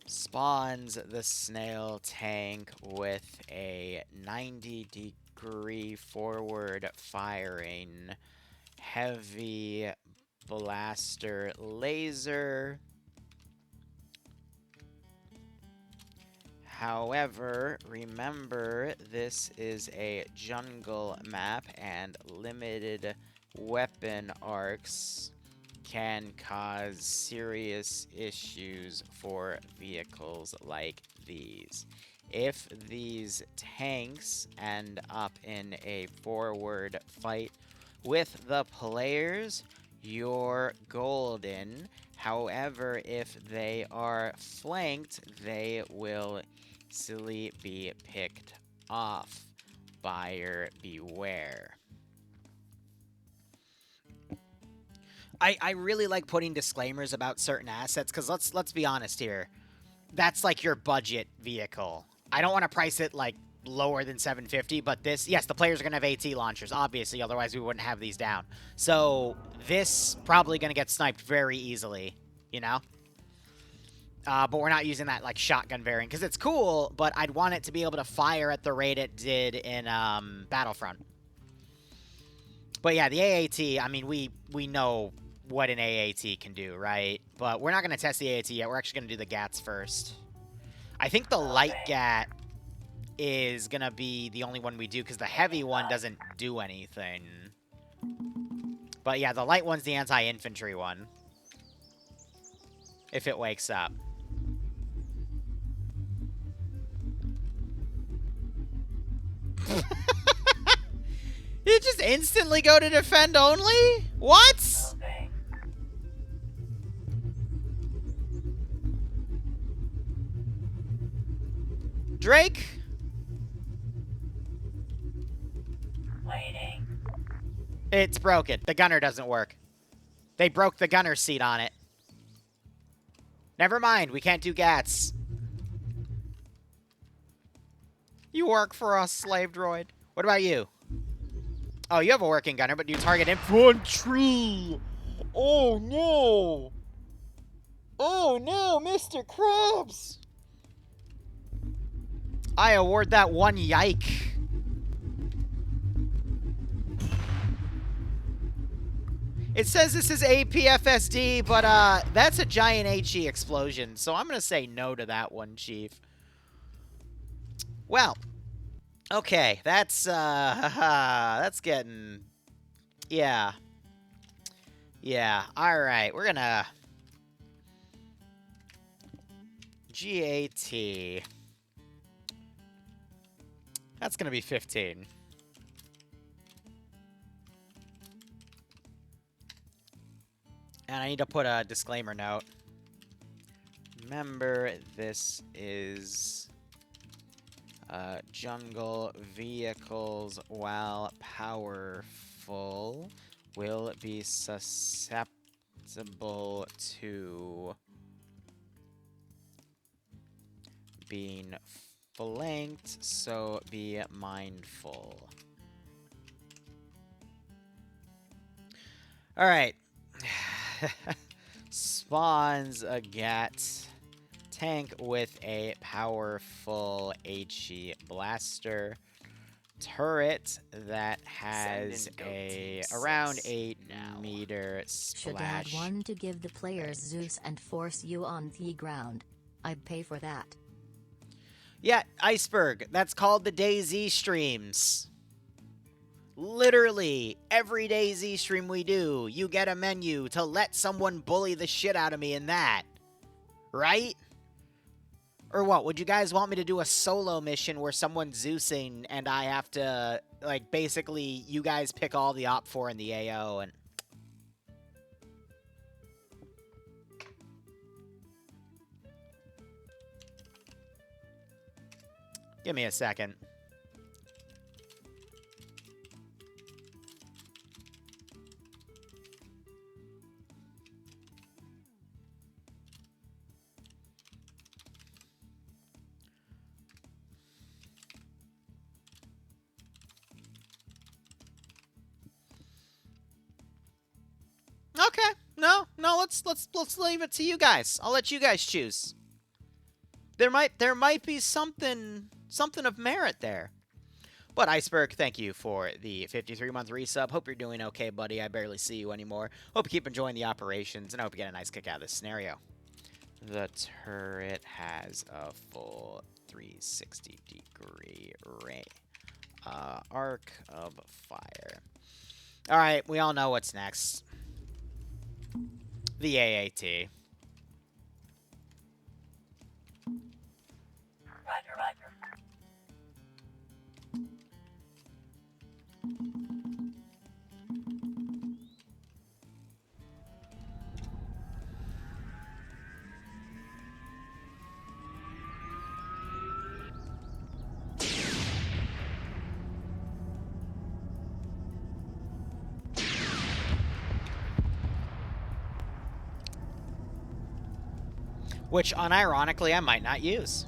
Spawns the snail tank with a 90-degree forward firing heavy blaster laser. However, remember, this is a jungle map, and limited weapon arcs can cause serious issues for vehicles like these. If these tanks end up in a forward fight with the players, you're golden. However, if they are flanked, they will easily be picked off. Buyer beware. I really like putting disclaimers about certain assets, because let's be honest here. That's like your budget vehicle. I don't want to price it like lower than $750, but this, yes, the players are going to have AT launchers, obviously, otherwise we wouldn't have these down. So this probably going to get sniped very easily, you know? But we're not using that like shotgun variant, because it's cool, but I'd want it to be able to fire at the rate it did in Battlefront. But yeah, the AAT, I mean, we know what an AAT can do, right? But we're not going to test the AAT yet. We're actually going to do the GATs first. I think the light GAT is going to be the only one we do, because the heavy one doesn't do anything. But yeah, the light one's the anti-infantry one. If it wakes up. You just instantly go to defend only? What? Drake? Waiting. It's broken. The gunner doesn't work. They broke the gunner seat on it. Never mind, we can't do GATs. You work for us, slave droid. What about you? Oh, you have a working gunner, but you target infantry. Oh, no. Oh, no, Mr. Krabs. I award that one yike. It says this is APFSD, but that's a giant HE explosion, so I'm going to say no to that one, Chief. Well, okay, that's getting, yeah. Yeah, alright, we're gonna... GAT. That's gonna be 15. And I need to put a disclaimer note. Remember, this is... jungle vehicles, while powerful, will be susceptible to being flanked, so be mindful. Alright. Spawns a GAT tank with a powerful HE blaster turret that has a around 8-meter Should splash. add one to give the players Zeus and force you on the ground. I'd pay for that. Yeah, Iceberg. That's called the DayZ streams. Literally, every DayZ stream we do, you get a menu to let someone bully the shit out of me in that. Right? Or what? Would you guys want me to do a solo mission where someone's Zeusing and I have to, like, basically, you guys pick all the op 4 and the AO and... Give me a second. Okay. No, let's leave it to you guys. I'll let you guys choose. There might be something of merit there. But Iceberg, thank you for the 53-month resub. Hope you're doing okay, buddy. I barely see you anymore. Hope you keep enjoying the operations, and I hope you get a nice kick out of this scenario. The turret has a full 360-degree arc of fire. All right, we all know what's next. The AAT. Which, unironically, I might not use.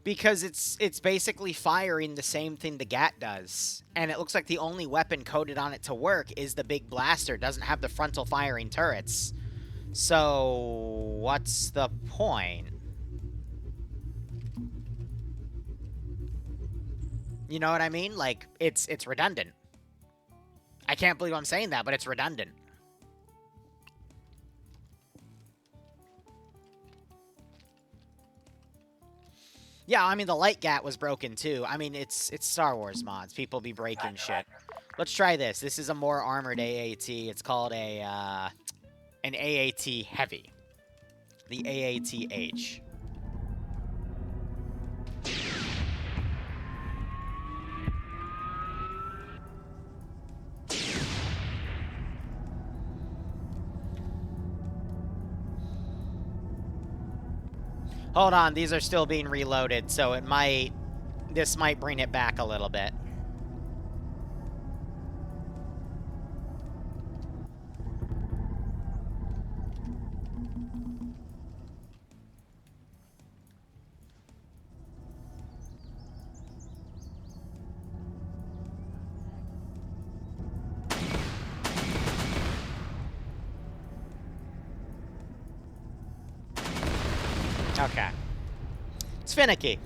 Because it's basically firing the same thing the GAT does. And it looks like the only weapon coded on it to work is the big blaster. It doesn't have the frontal firing turrets. So, what's the point? You know what I mean? Like, it's redundant. I can't believe I'm saying that, but it's redundant. Yeah, I mean, the light GAT was broken, too. I mean, it's Star Wars mods. People be breaking shit. Let's try this. This is a more armored AAT. It's called an AAT Heavy. The AAT-H. Hold on, these are still being reloaded, so this might bring it back a little bit. Okay. It's finicky.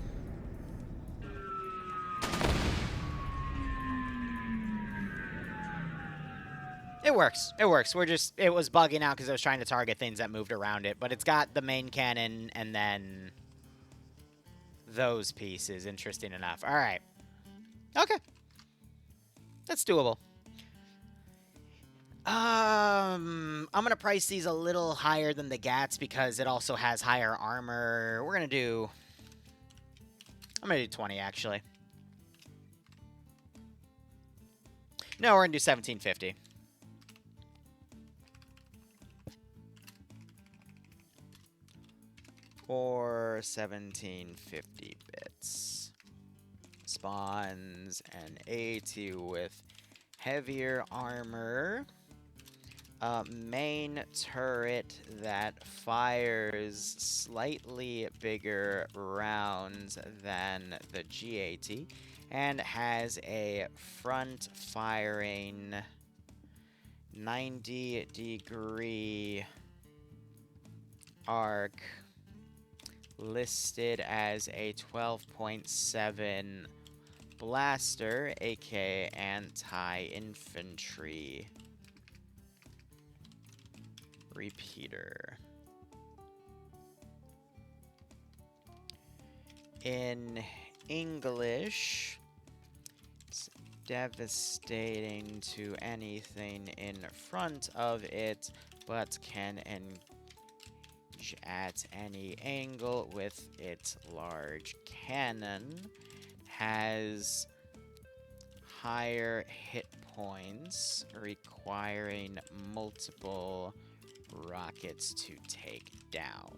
It works. It works. It was bugging out because I was trying to target things that moved around it, but it's got the main cannon and then those pieces. Interesting enough. All right. Okay. That's doable. I'm going to price these a little higher than the GATs because it also has higher armor. I'm going to do 20, actually. No, we're going to do 1750. For 1750 bits. Spawns an AT with heavier armor. Main turret that fires slightly bigger rounds than the GAT and has a front firing 90-degree arc listed as a 12.7 blaster, aka anti-infantry repeater. In English, it's devastating to anything in front of it, but can engage at any angle with its large cannon. Has higher hit points, requiring multiple rockets to take down.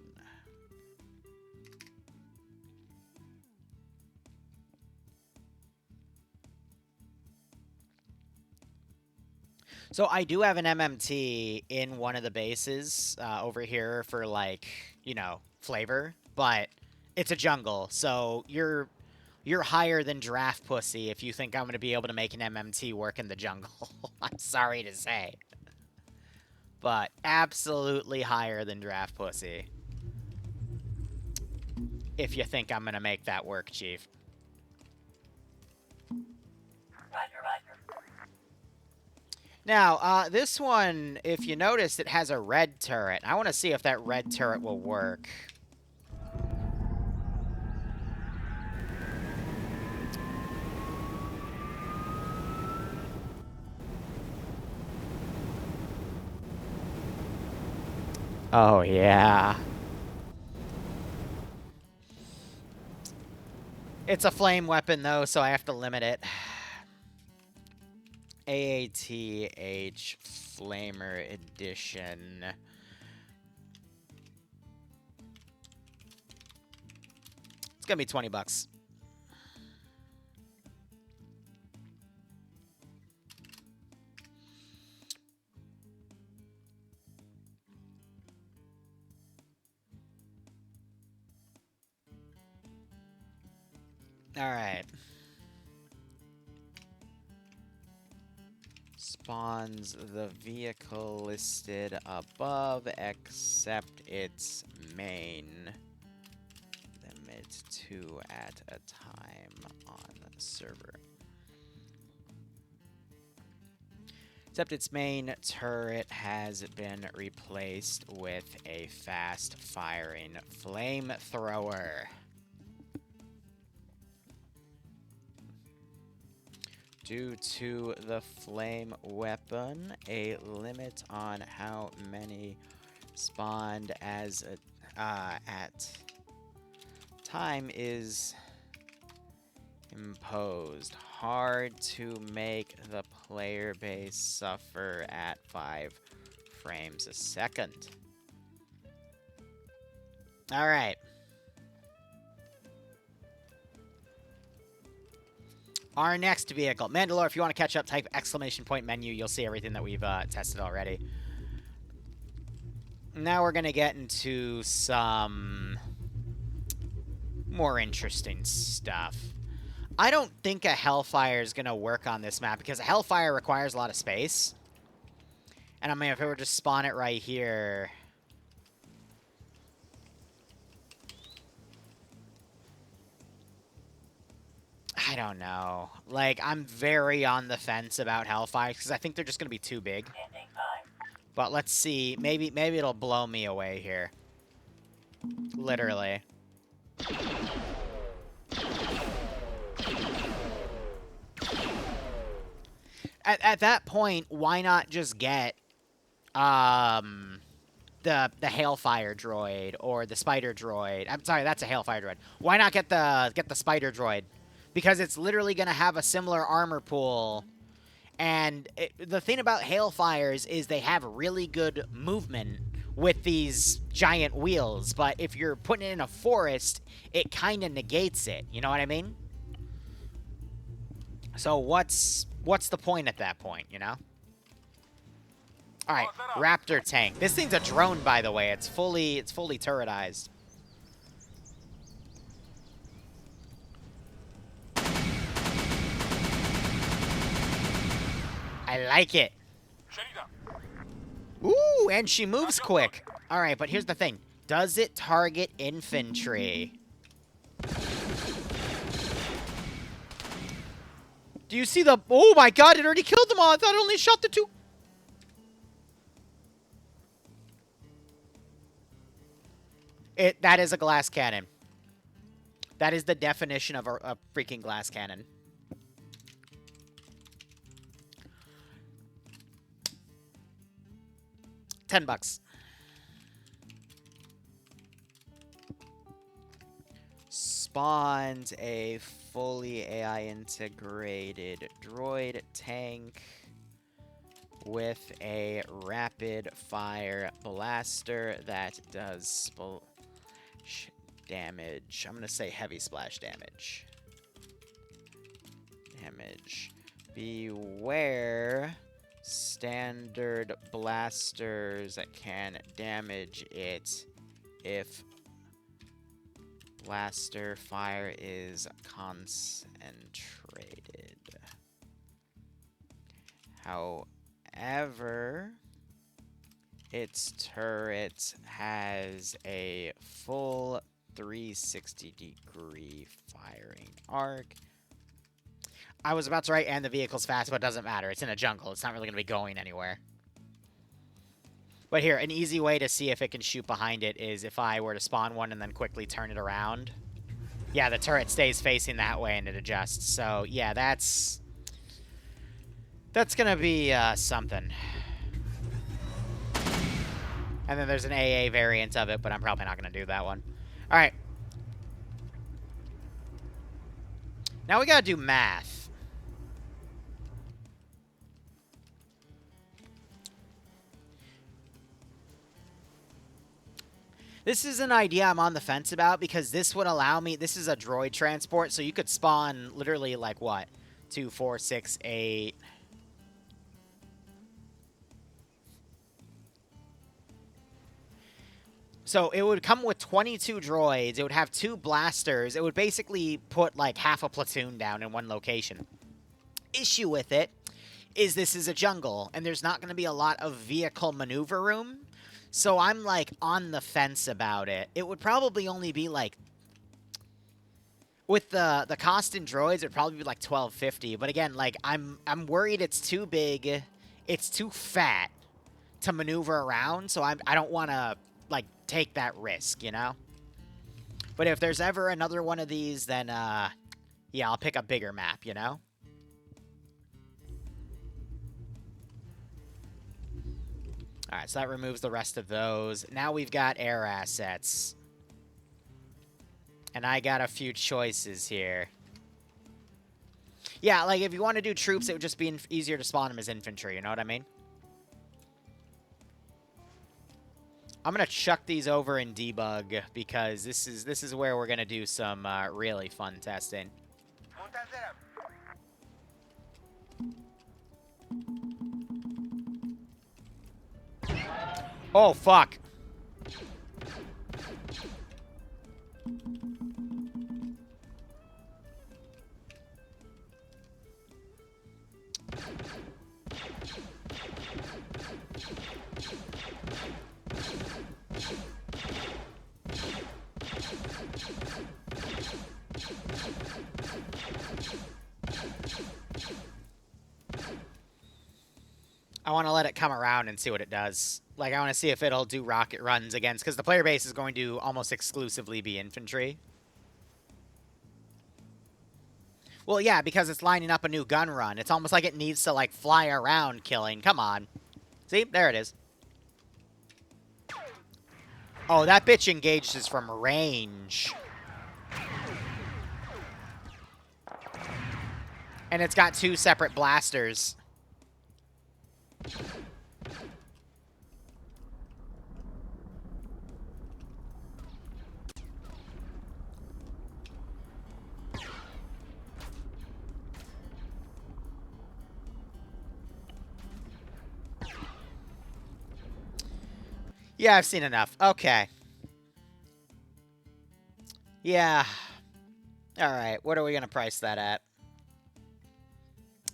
So I do have an MMT in one of the bases over here for, like, you know, flavor, but it's a jungle, so you're higher than Draft Pussy if you think I'm going to be able to make an MMT work in the jungle. I'm sorry to say. But absolutely higher than Draft Pussy. If you think I'm going to make that work, Chief. Now, this one, if you notice, it has a red turret. I want to see if that red turret will work. Oh, yeah. It's a flame weapon, though, so I have to limit it. AATH Flamer Edition. It's gonna be 20 bucks. All right. Spawns the vehicle listed above, except its main. Limit 2 at a time on the server. Except its main turret has been replaced with a fast-firing flamethrower. Due to the flame weapon, a limit on how many spawned as at time is imposed. Hard to make the player base suffer at 5 frames a second. All right. Our next vehicle. Mandalore, if you want to catch up, type ! menu. You'll see everything that we've tested already. Now we're going to get into some more interesting stuff. I don't think a Hellfire is going to work on this map because a Hellfire requires a lot of space. And I mean, if it were to spawn it right here... I don't know. Like, I'm very on the fence about Hellfire because I think they're just going to be too big. But let's see. Maybe it'll blow me away here. Literally. At that point, why not just get the Hailfire droid or the Spider droid? I'm sorry, that's a Hailfire droid. Why not get the Spider droid? Because it's literally going to have a similar armor pool. And the thing about Hailfires is they have really good movement with these giant wheels. But if you're putting it in a forest, it kind of negates it. You know what I mean? So what's the point at that point, you know? All right, Raptor tank. This thing's a drone, by the way. It's fully turretized. I like it. Ooh, and she moves quick. All right, but here's the thing. Does it target infantry? Do you see the... Oh my god, it already killed them all. I thought it only shot the two. That is a glass cannon. That is the definition of a freaking glass cannon. $10. Spawns a fully AI integrated droid tank with a rapid fire blaster that does splash damage. I'm gonna say heavy splash damage. Beware standard blasters can damage it if blaster fire is concentrated. However, its turret has a full 360-degree firing arc. I was about to write, and the vehicle's fast, but it doesn't matter. It's in a jungle. It's not really going to be going anywhere. But here, an easy way to see if it can shoot behind it is if I were to spawn one and then quickly turn it around. Yeah, the turret stays facing that way and it adjusts. So, yeah, that's going to be something. And then there's an AA variant of it, but I'm probably not going to do that one. All right. Now we got to do math. This is an idea I'm on the fence about because this would allow me... This is a droid transport, so you could spawn literally like what? 2, 4, 6, 8... So it would come with 22 droids. It would have 2 blasters. It would basically put like half a platoon down in one location. Issue with it is this is a jungle, and there's not going to be a lot of vehicle maneuver room. So I'm like on the fence about it. It would probably only be like... With the cost in droids, it'd probably be like $12.50. But again, like I'm worried it's too big. It's too fat to maneuver around. So I don't want to like take that risk, you know? But if there's ever another one of these, then yeah, I'll pick a bigger map, you know? Alright, so that removes the rest of those. Now we've got air assets. And I got a few choices here. Yeah, like if you want to do troops, it would just be easier to spawn them as infantry, you know what I mean? I'm going to chuck these over in debug because this is where we're going to do some really fun testing. Oh, fuck. I want to let it come around and see what it does. Like, I want to see if it'll do rocket runs against... Because the player base is going to almost exclusively be infantry. Well, yeah, because it's lining up a new gun run. It's almost like it needs to, like, fly around killing. Come on. See? There it is. Oh, that bitch engages from range. And it's got 2 separate blasters. Yeah, I've seen enough. Okay. Yeah. Alright, what are we going to price that at?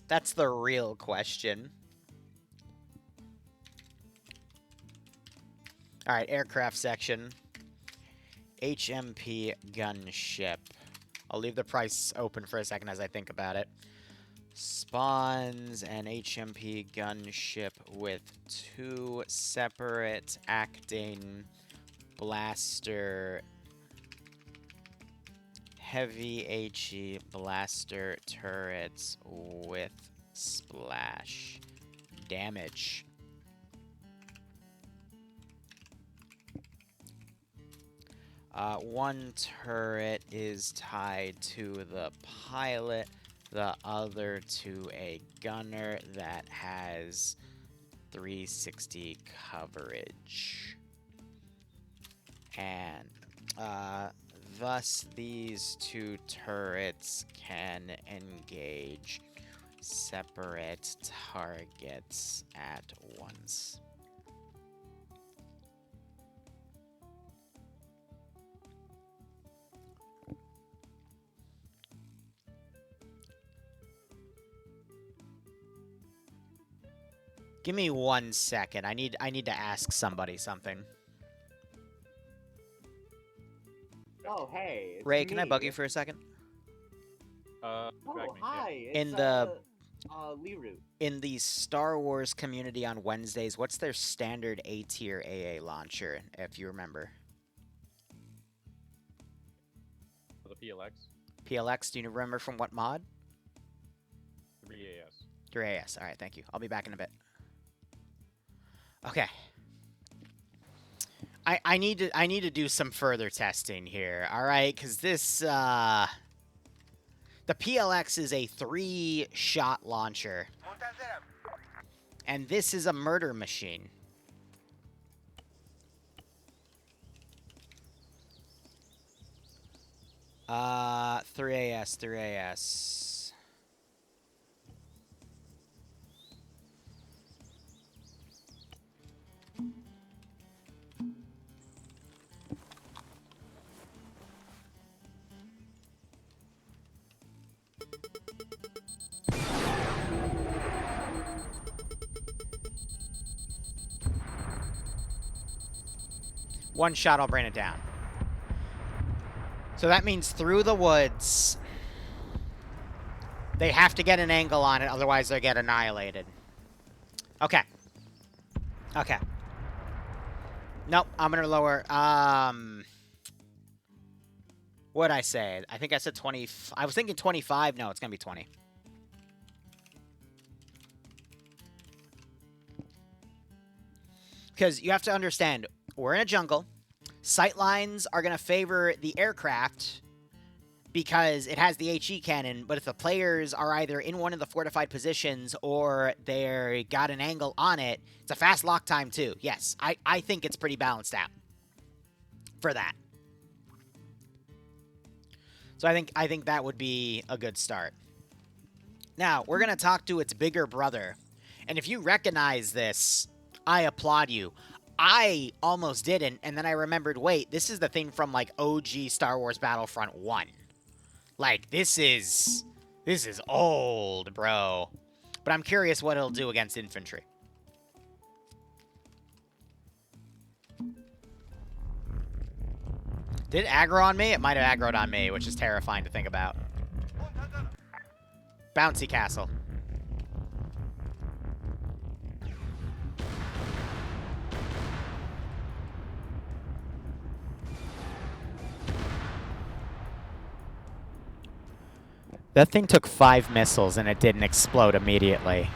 That's the real question. Alright, aircraft section. HMP gunship. I'll leave the price open for a second as I think about it. Spawns an HMP gunship with 2 separate acting blaster heavy HE blaster turrets with splash damage. One turret is tied to the pilot, the other to a gunner that has 360 coverage. And thus these 2 turrets can engage separate targets at once. Give me 1 second. I need to ask somebody something. Oh, hey. It's Ray, can I me. bug you for a second? Oh, hi. In It's, the- Liru. In the Star Wars community on Wednesdays, what's their standard A-tier AA launcher, if you remember? The PLX, PLX, do you remember from what mod? 3AS. Your AS. Alright, thank you. I'll be back in a bit. Okay. I need to do some further testing here, alright? Because this, the PLX is a 3-shot launcher. And this is a murder machine. Uh, 3AS. One shot, I'll bring it down. So that means through the woods. They have to get an angle on it, otherwise they get annihilated. Okay. Okay. Nope, I'm gonna lower, what'd I say? I think I said 20, I was thinking 25, no, it's gonna be 20. Because you have to understand, we're in a jungle. Sight lines are going to favor the aircraft because it has the HE cannon, but if the players are either in one of the fortified positions or they got an angle on it, it's a fast lock time too. Yes, I think it's pretty balanced out for that. So I think that would be a good start. Now, we're going to talk to its bigger brother. And if you recognize this, I applaud you. I almost didn't, and then I remembered, wait, this is the thing from, like, OG Star Wars Battlefront 1. Like, this is old, bro. But I'm curious what it'll do against infantry. Did it aggro on me? It might have aggroed on me, which is terrifying to think about. Bouncy castle. That thing took 5 missiles and it didn't explode immediately.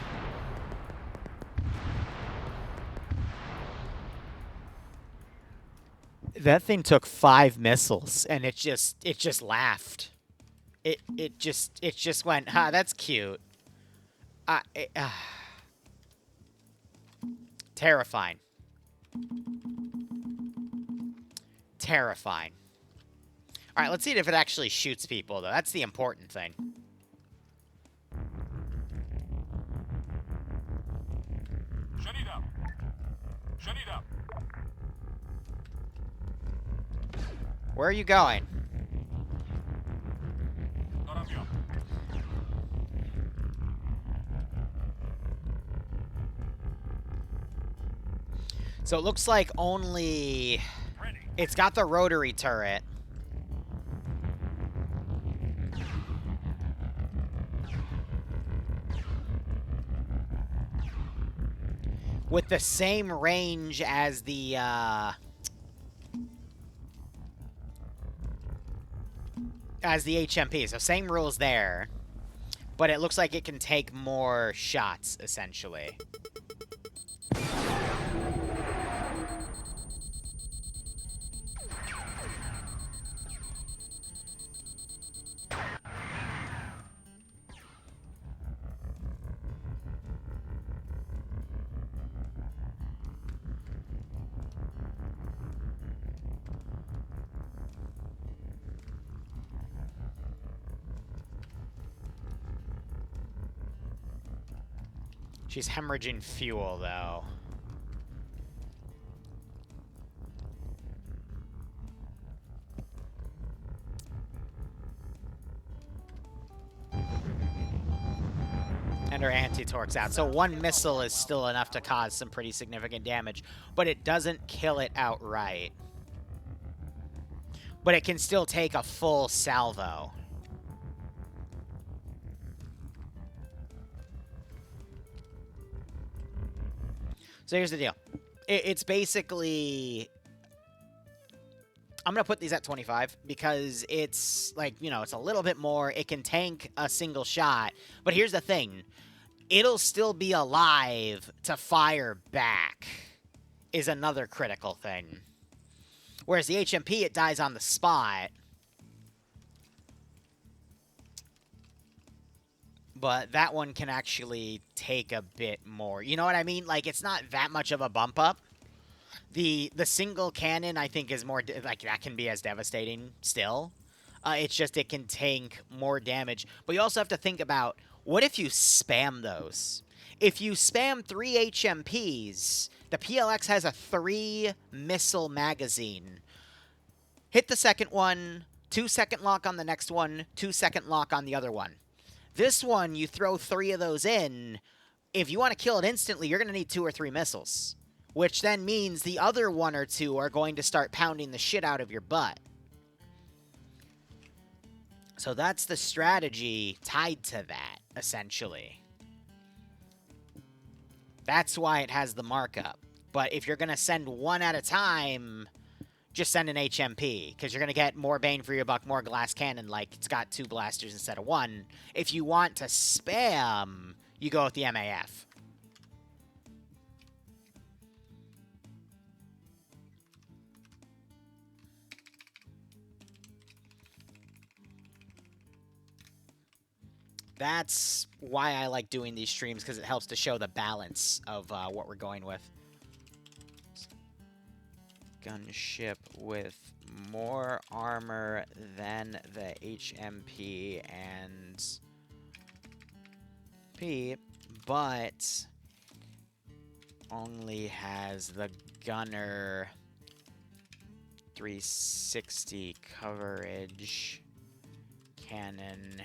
That thing took 5 missiles and it just laughed. It just went, "Ha, that's cute." Terrifying. Terrifying. All right, let's see if it actually shoots people, though. That's the important thing. Shut it up. Shut it up. Where are you going? So it looks like only... It's got the rotary turret. With the same range as the, HMP. So same rules there. But it looks like it can take more shots, essentially. She's hemorrhaging fuel, though. And her anti-torque's out. So 1 missile is still enough to cause some pretty significant damage, but it doesn't kill it outright. But it can still take a full salvo. So here's the deal. It's basically... I'm going to put these at 25 because it's, like, you know, it's a little bit more. It can tank a single shot. But here's the thing. It'll still be alive to fire back is another critical thing. Whereas the HMP, it dies on the spot. But that one can actually take a bit more. You know what I mean? Like, it's not that much of a bump up. The single cannon, I think, is more... Like, that can be as devastating still. It's just it can tank more damage. But you also have to think about, what if you spam those? If you spam 3 HMPs, the PLX has a 3-missile magazine. Hit the second one, 2-second lock on the next one, 2-second lock on the other one. This one, you throw 3 of those in. If you want to kill it instantly, you're going to need 2 or 3 missiles. Which then means the other 1 or 2 are going to start pounding the shit out of your butt. So that's the strategy tied to that, essentially. That's why it has the markup. But if you're going to send 1 at a time... Just send an HMP, because you're going to get more bang for your buck, more glass cannon, like it's got 2 blasters instead of 1. If you want to spam, you go with the MAF. That's why I like doing these streams, because it helps to show the balance of what we're going with. Gunship with more armor than the HMP and P, but only has the gunner 360 coverage, cannon,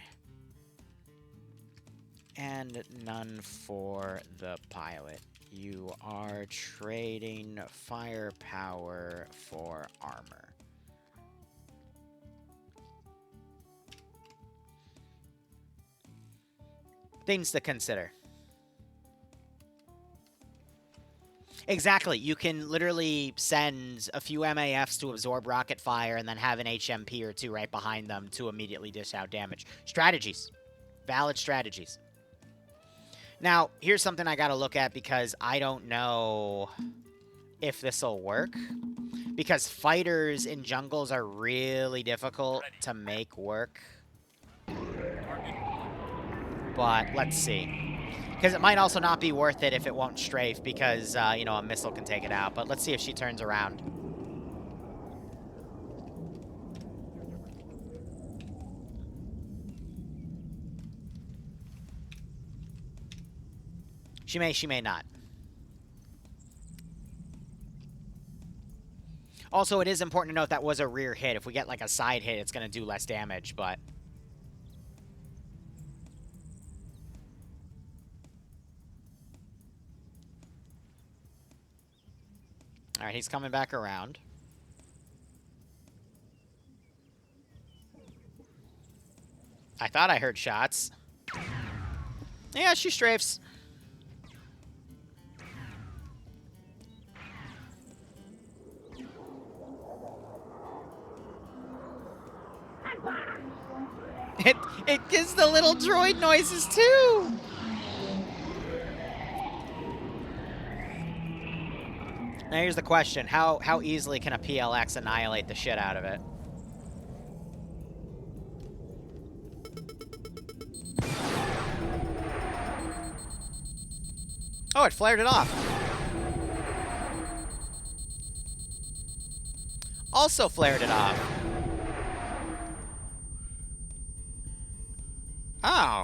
and none for the pilot. You are trading firepower for armor. Things to consider. Exactly. You can literally send a few MAFs to absorb rocket fire and then have an HMP or 2 right behind them to immediately dish out damage. Strategies. Valid strategies. Now, here's something I gotta look at because I don't know if this'll work. Because fighters in jungles are really difficult to make work. But let's see. Because it might also not be worth it if it won't strafe because, you know, a missile can take it out. But let's see if she turns around. She may not. Also, it is important to note that was a rear hit. If we get, like, a side hit, it's going to do less damage, but... Alright, he's coming back around. I thought I heard shots. Yeah, she strafes. It gives the little droid noises too. Now here's the question: how easily can a PLX annihilate the shit out of it? Oh, it flared it off. Also flared it off. Oh.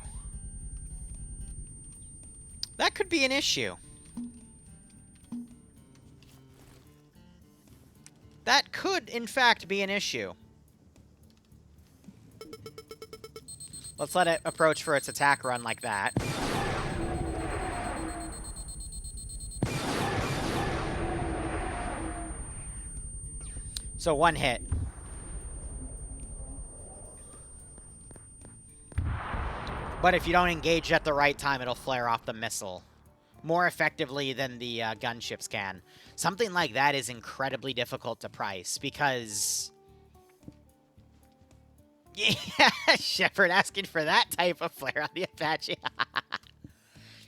That could be an issue. That could, in fact, be an issue. Let's let it approach for its attack run like that. So one hit. But if you don't engage at the right time, it'll flare off the missile. More effectively than the gunships can. Something like that is incredibly difficult to price, because... Yeah, Shepard asking for that type of flare on the Apache.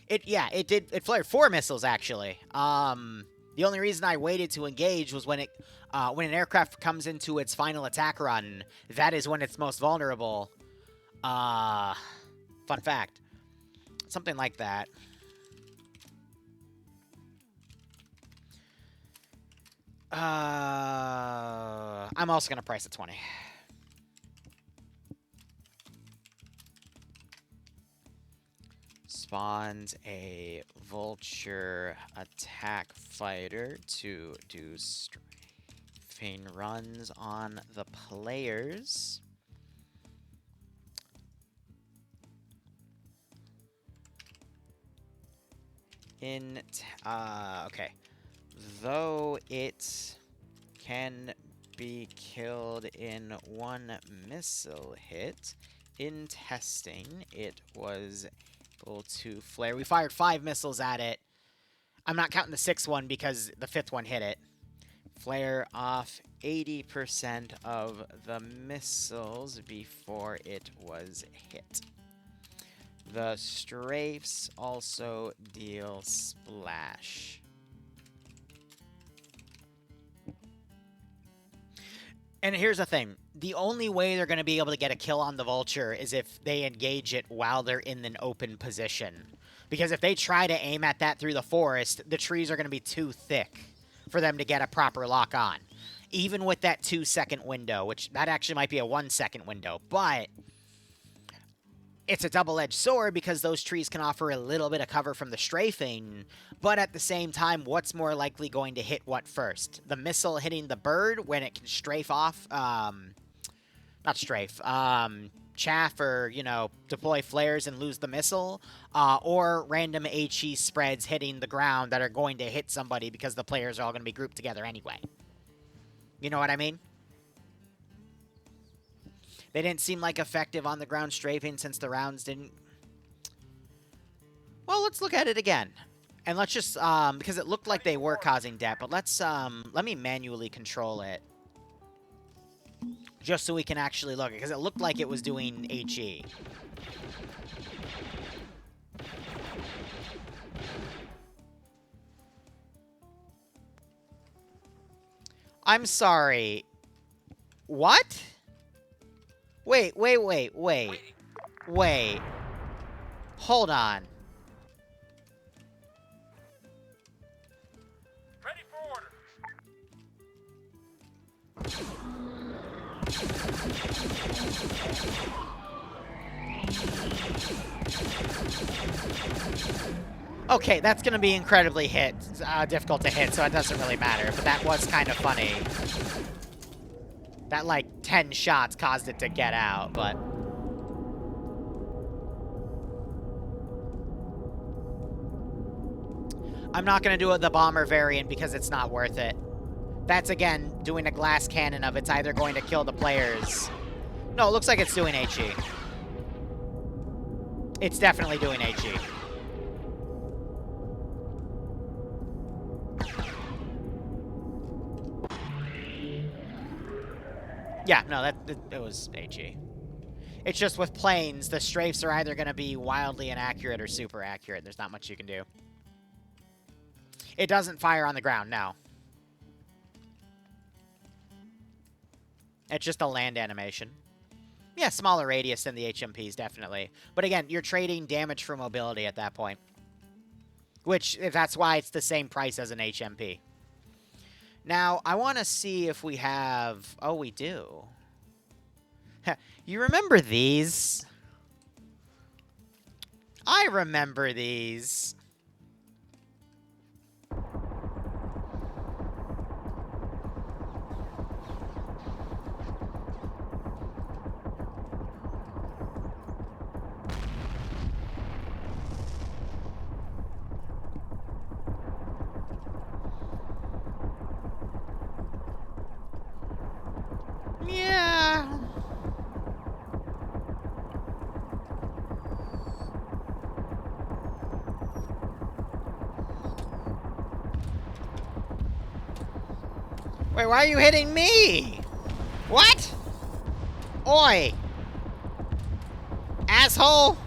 It flared 4 missiles, actually. The only reason I waited to engage was when an aircraft comes into its final attack run, that is when it's most vulnerable. Fun fact. Something like that. I'm also going to price at 20. Spawns a vulture attack fighter to do strafing runs on the players. Okay. Though it can be killed in 1 missile hit, in testing, it was able to flare. We fired 5 missiles at it. I'm not counting the 6th one because the 5th one hit it. Flare off 80% of the missiles before it was hit. The strafes also deal splash. And here's the thing. The only way they're going to be able to get a kill on the vulture is if they engage it while they're in an open position. Because if they try to aim at that through the forest, the trees are going to be too thick for them to get a proper lock on. Even with that 2-second window, which that actually might be a 1-second window, but... it's a double-edged sword because those trees can offer a little bit of cover from the strafing, but at the same time, what's more likely going to hit what first? The missile hitting the bird when it can strafe off, not strafe, chaff or, you know, deploy flares and lose the missile, or random HE spreads hitting the ground that are going to hit somebody because the players are all going to be grouped together anyway. You know what I mean? They didn't seem like effective on the ground strafing since the rounds didn't... Well, let's look at it again. And let's just, because it looked like they were causing death, but let's, let me manually control it. Just so we can actually look, because it looked like it was doing HE. I'm sorry. What? Wait. Hold on. Ready for order. Okay, that's gonna be incredibly difficult to hit, so it doesn't really matter. But that was kind of funny. That, like, 10 shots caused it to get out, but... I'm not gonna do the bomber variant because it's not worth it. That's, again, doing a glass cannon of it's either going to kill the players... No, it looks like it's doing HE. It's definitely doing HE. Yeah, no, it was HE. It's just with planes, the strafes are either going to be wildly inaccurate or super accurate. There's not much you can do. It doesn't fire on the ground, no. It's just a land animation. Yeah, smaller radius than the HMPs, definitely. But again, you're trading damage for mobility at that point. Which, that's why it's the same price as an HMP. Now, I want to see if we have... Oh, we do. You remember these? I remember these. Yeah. Wait, why are you hitting me? What? Oi. Asshole.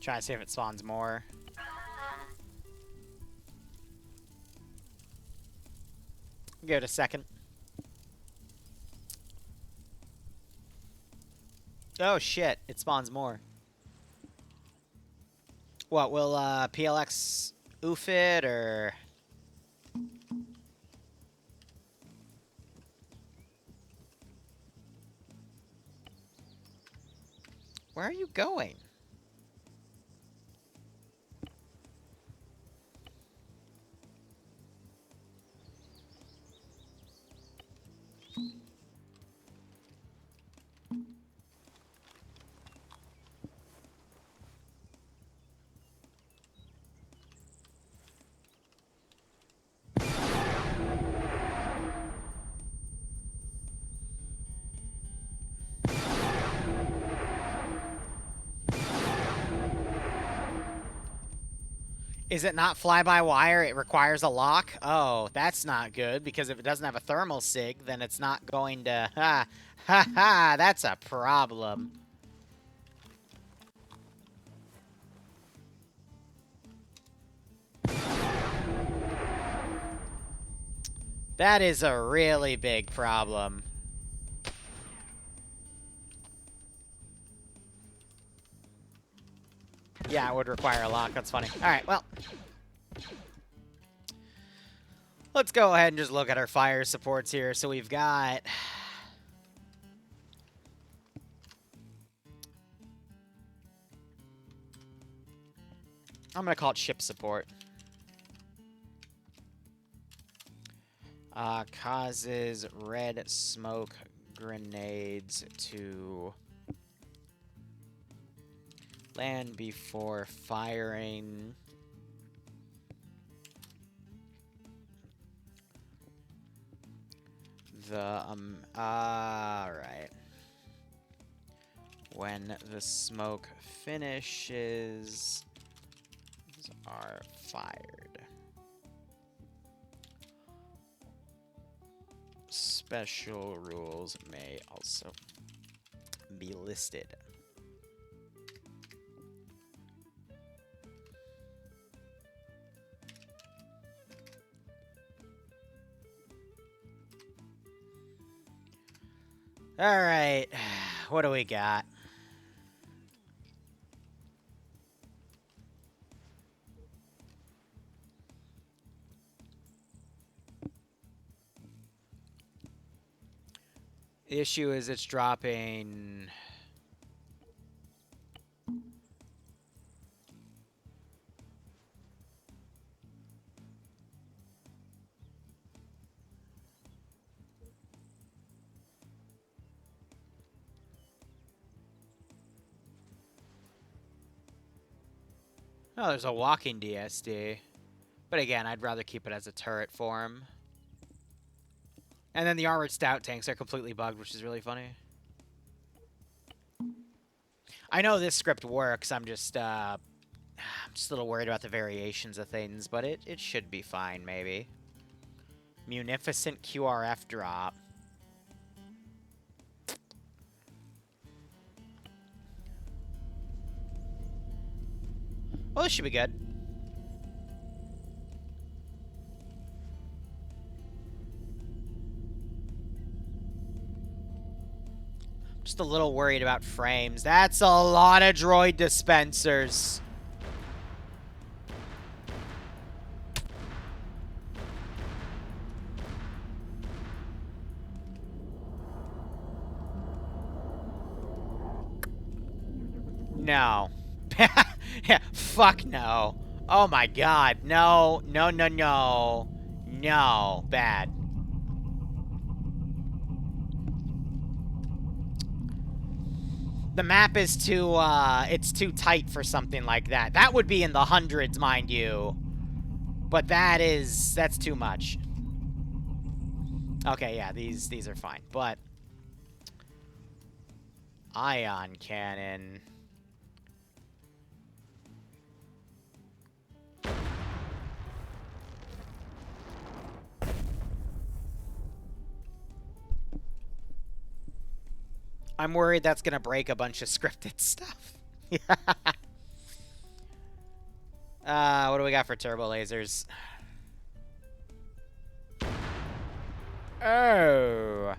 Try to see if it spawns more. Give it a second. Oh shit, it spawns more. What, will PLX oof it, or... Where are you going? Is it not fly-by-wire? It requires a lock? Oh, that's not good, because if it doesn't have a thermal sig, then it's not going to... Ha, that's a problem. That is a really big problem. Yeah, it would require a lock. That's funny. All right, well. Let's go ahead and just look at our fire supports here. So we've got... I'm going to call it ship support. Causes red smoke grenades to land before firing. Alright. When the smoke finishes, these are fired. Special rules may also be listed. All right, what do we got? The issue is it's dropping... Oh, there's a walking DSD. But again, I'd rather keep it as a turret form. And then the armored stout tanks are completely bugged, which is really funny. I know this script works. I'm just a little worried about the variations of things, but it should be fine, maybe. Munificent QRF drop. Well, this should be good. Just a little worried about frames. That's a lot of droid dispensers. No. Yeah, fuck no. Oh my god. No, no, no, no. No. Bad. The map is too, it's too tight for something like that. That would be in the hundreds, mind you. But that's too much. Okay, yeah, these are fine. But ion cannon. I'm worried that's gonna break a bunch of scripted stuff. What do we got for turbo lasers? Oh.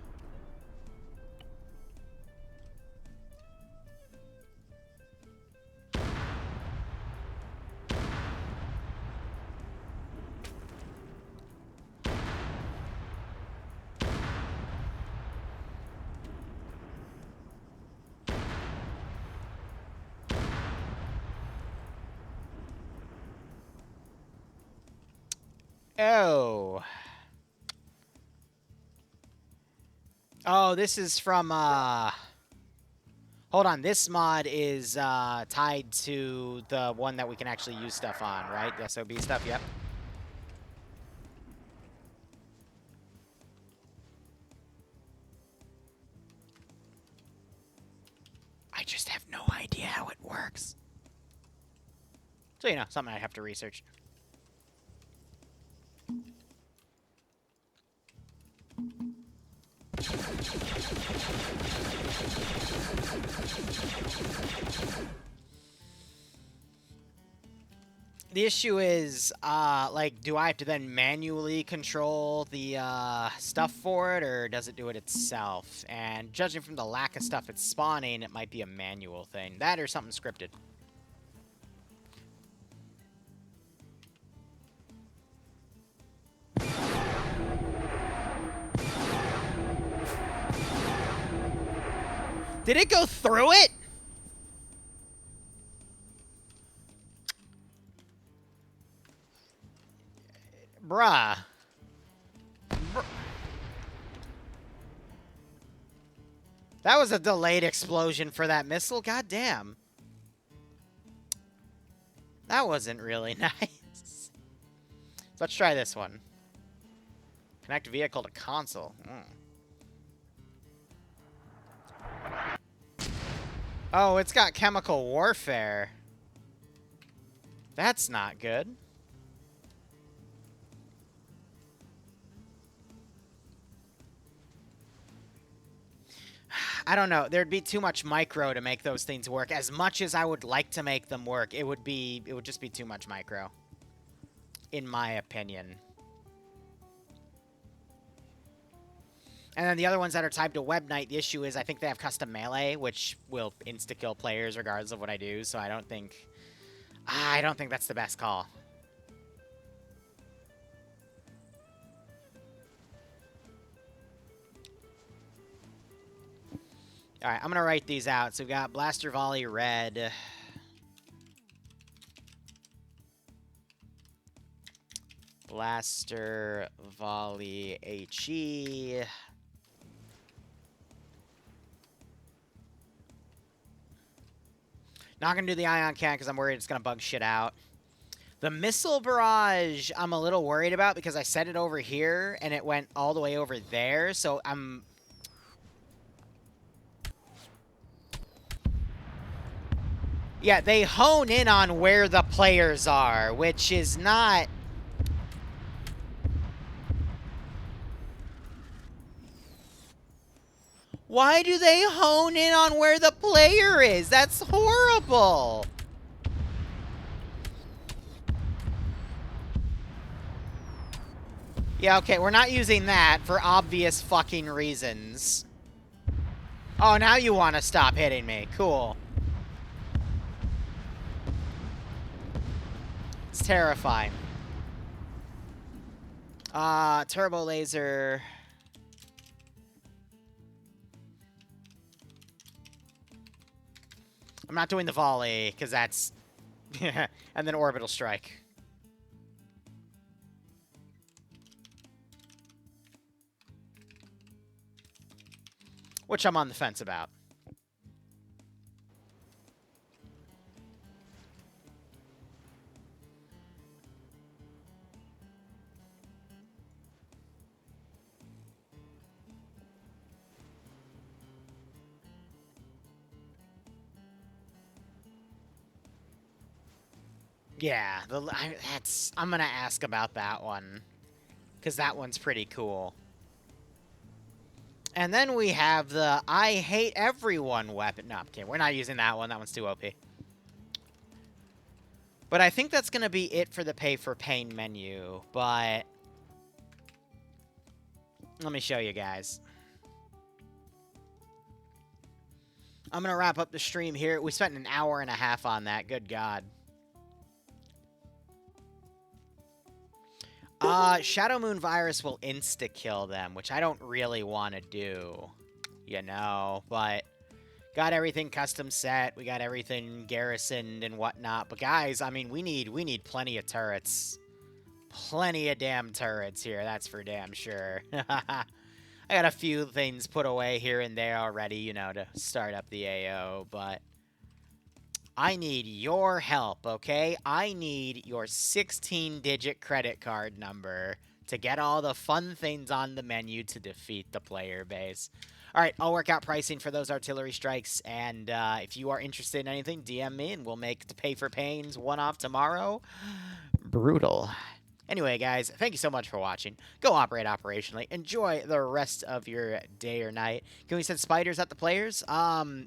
Oh. Oh, this is from, hold on, this mod is, tied to the one that we can actually use stuff on, right? The SOB stuff, yep. I just have no idea how it works. So, you know, something I have to research. The issue is, like, do I have to then manually control the, stuff for it, or does it do it itself? And judging from the lack of stuff it's spawning, it might be a manual thing. That or something scripted. Did it go through it? Bruh. That was a delayed explosion for that missile. God damn. That wasn't really nice. Let's try this one. Connect vehicle to console. Oh, it's got chemical warfare. That's not good. I don't know. There'd be too much micro to make those things work. As much as I would like to make them work, it would just be too much micro. In my opinion. And then the other ones that are tied to Web Knight, the issue is I think they have custom melee, which will insta-kill players regardless of what I do, so I don't think that's the best call. Alright, I'm going to write these out. So we've got Blaster Volley red. Blaster Volley HE. Not going to do the Ion Cannon because I'm worried it's going to bug shit out. The Missile Barrage, I'm a little worried about because I set it over here and it went all the way over there. So I'm... Yeah, they hone in on where the players are, which is not... Why do they hone in on where the player is? That's horrible. Yeah, okay, we're not using that for obvious fucking reasons. Oh, now you want to stop hitting me. Cool. It's terrifying. Turbo laser. I'm not doing the volley, because that's... and then orbital strike. Which I'm on the fence about. Yeah, I'm gonna ask about that one, because that one's pretty cool. And then we have the I hate everyone weapon. No, okay, we're not using that one. That one's too OP. But I think that's gonna be it for the Pay4Pain menu. But let me show you guys. I'm gonna wrap up the stream here. We spent an hour and a half on that. Good God. Shadow Moon Virus will insta-kill them, which I don't really want to do, you know, but got everything custom set, we got everything garrisoned and whatnot, but guys, I mean, we need plenty of turrets. Plenty of damn turrets here, that's for damn sure. I got a few things put away here and there already, you know, to start up the AO, but... I need your help, okay? I need your 16-digit credit card number to get all the fun things on the menu to defeat the player base. All right, I'll work out pricing for those artillery strikes, and if you are interested in anything, DM me, and we'll make the Pay4Pain's one-off tomorrow. Brutal. Anyway, guys, thank you so much for watching. Go operate operationally. Enjoy the rest of your day or night. Can we send spiders at the players?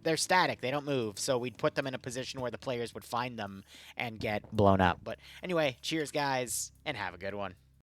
They're static. They don't move. So we'd put them in a position where the players would find them and get blown up. But anyway, cheers, guys, and have a good one.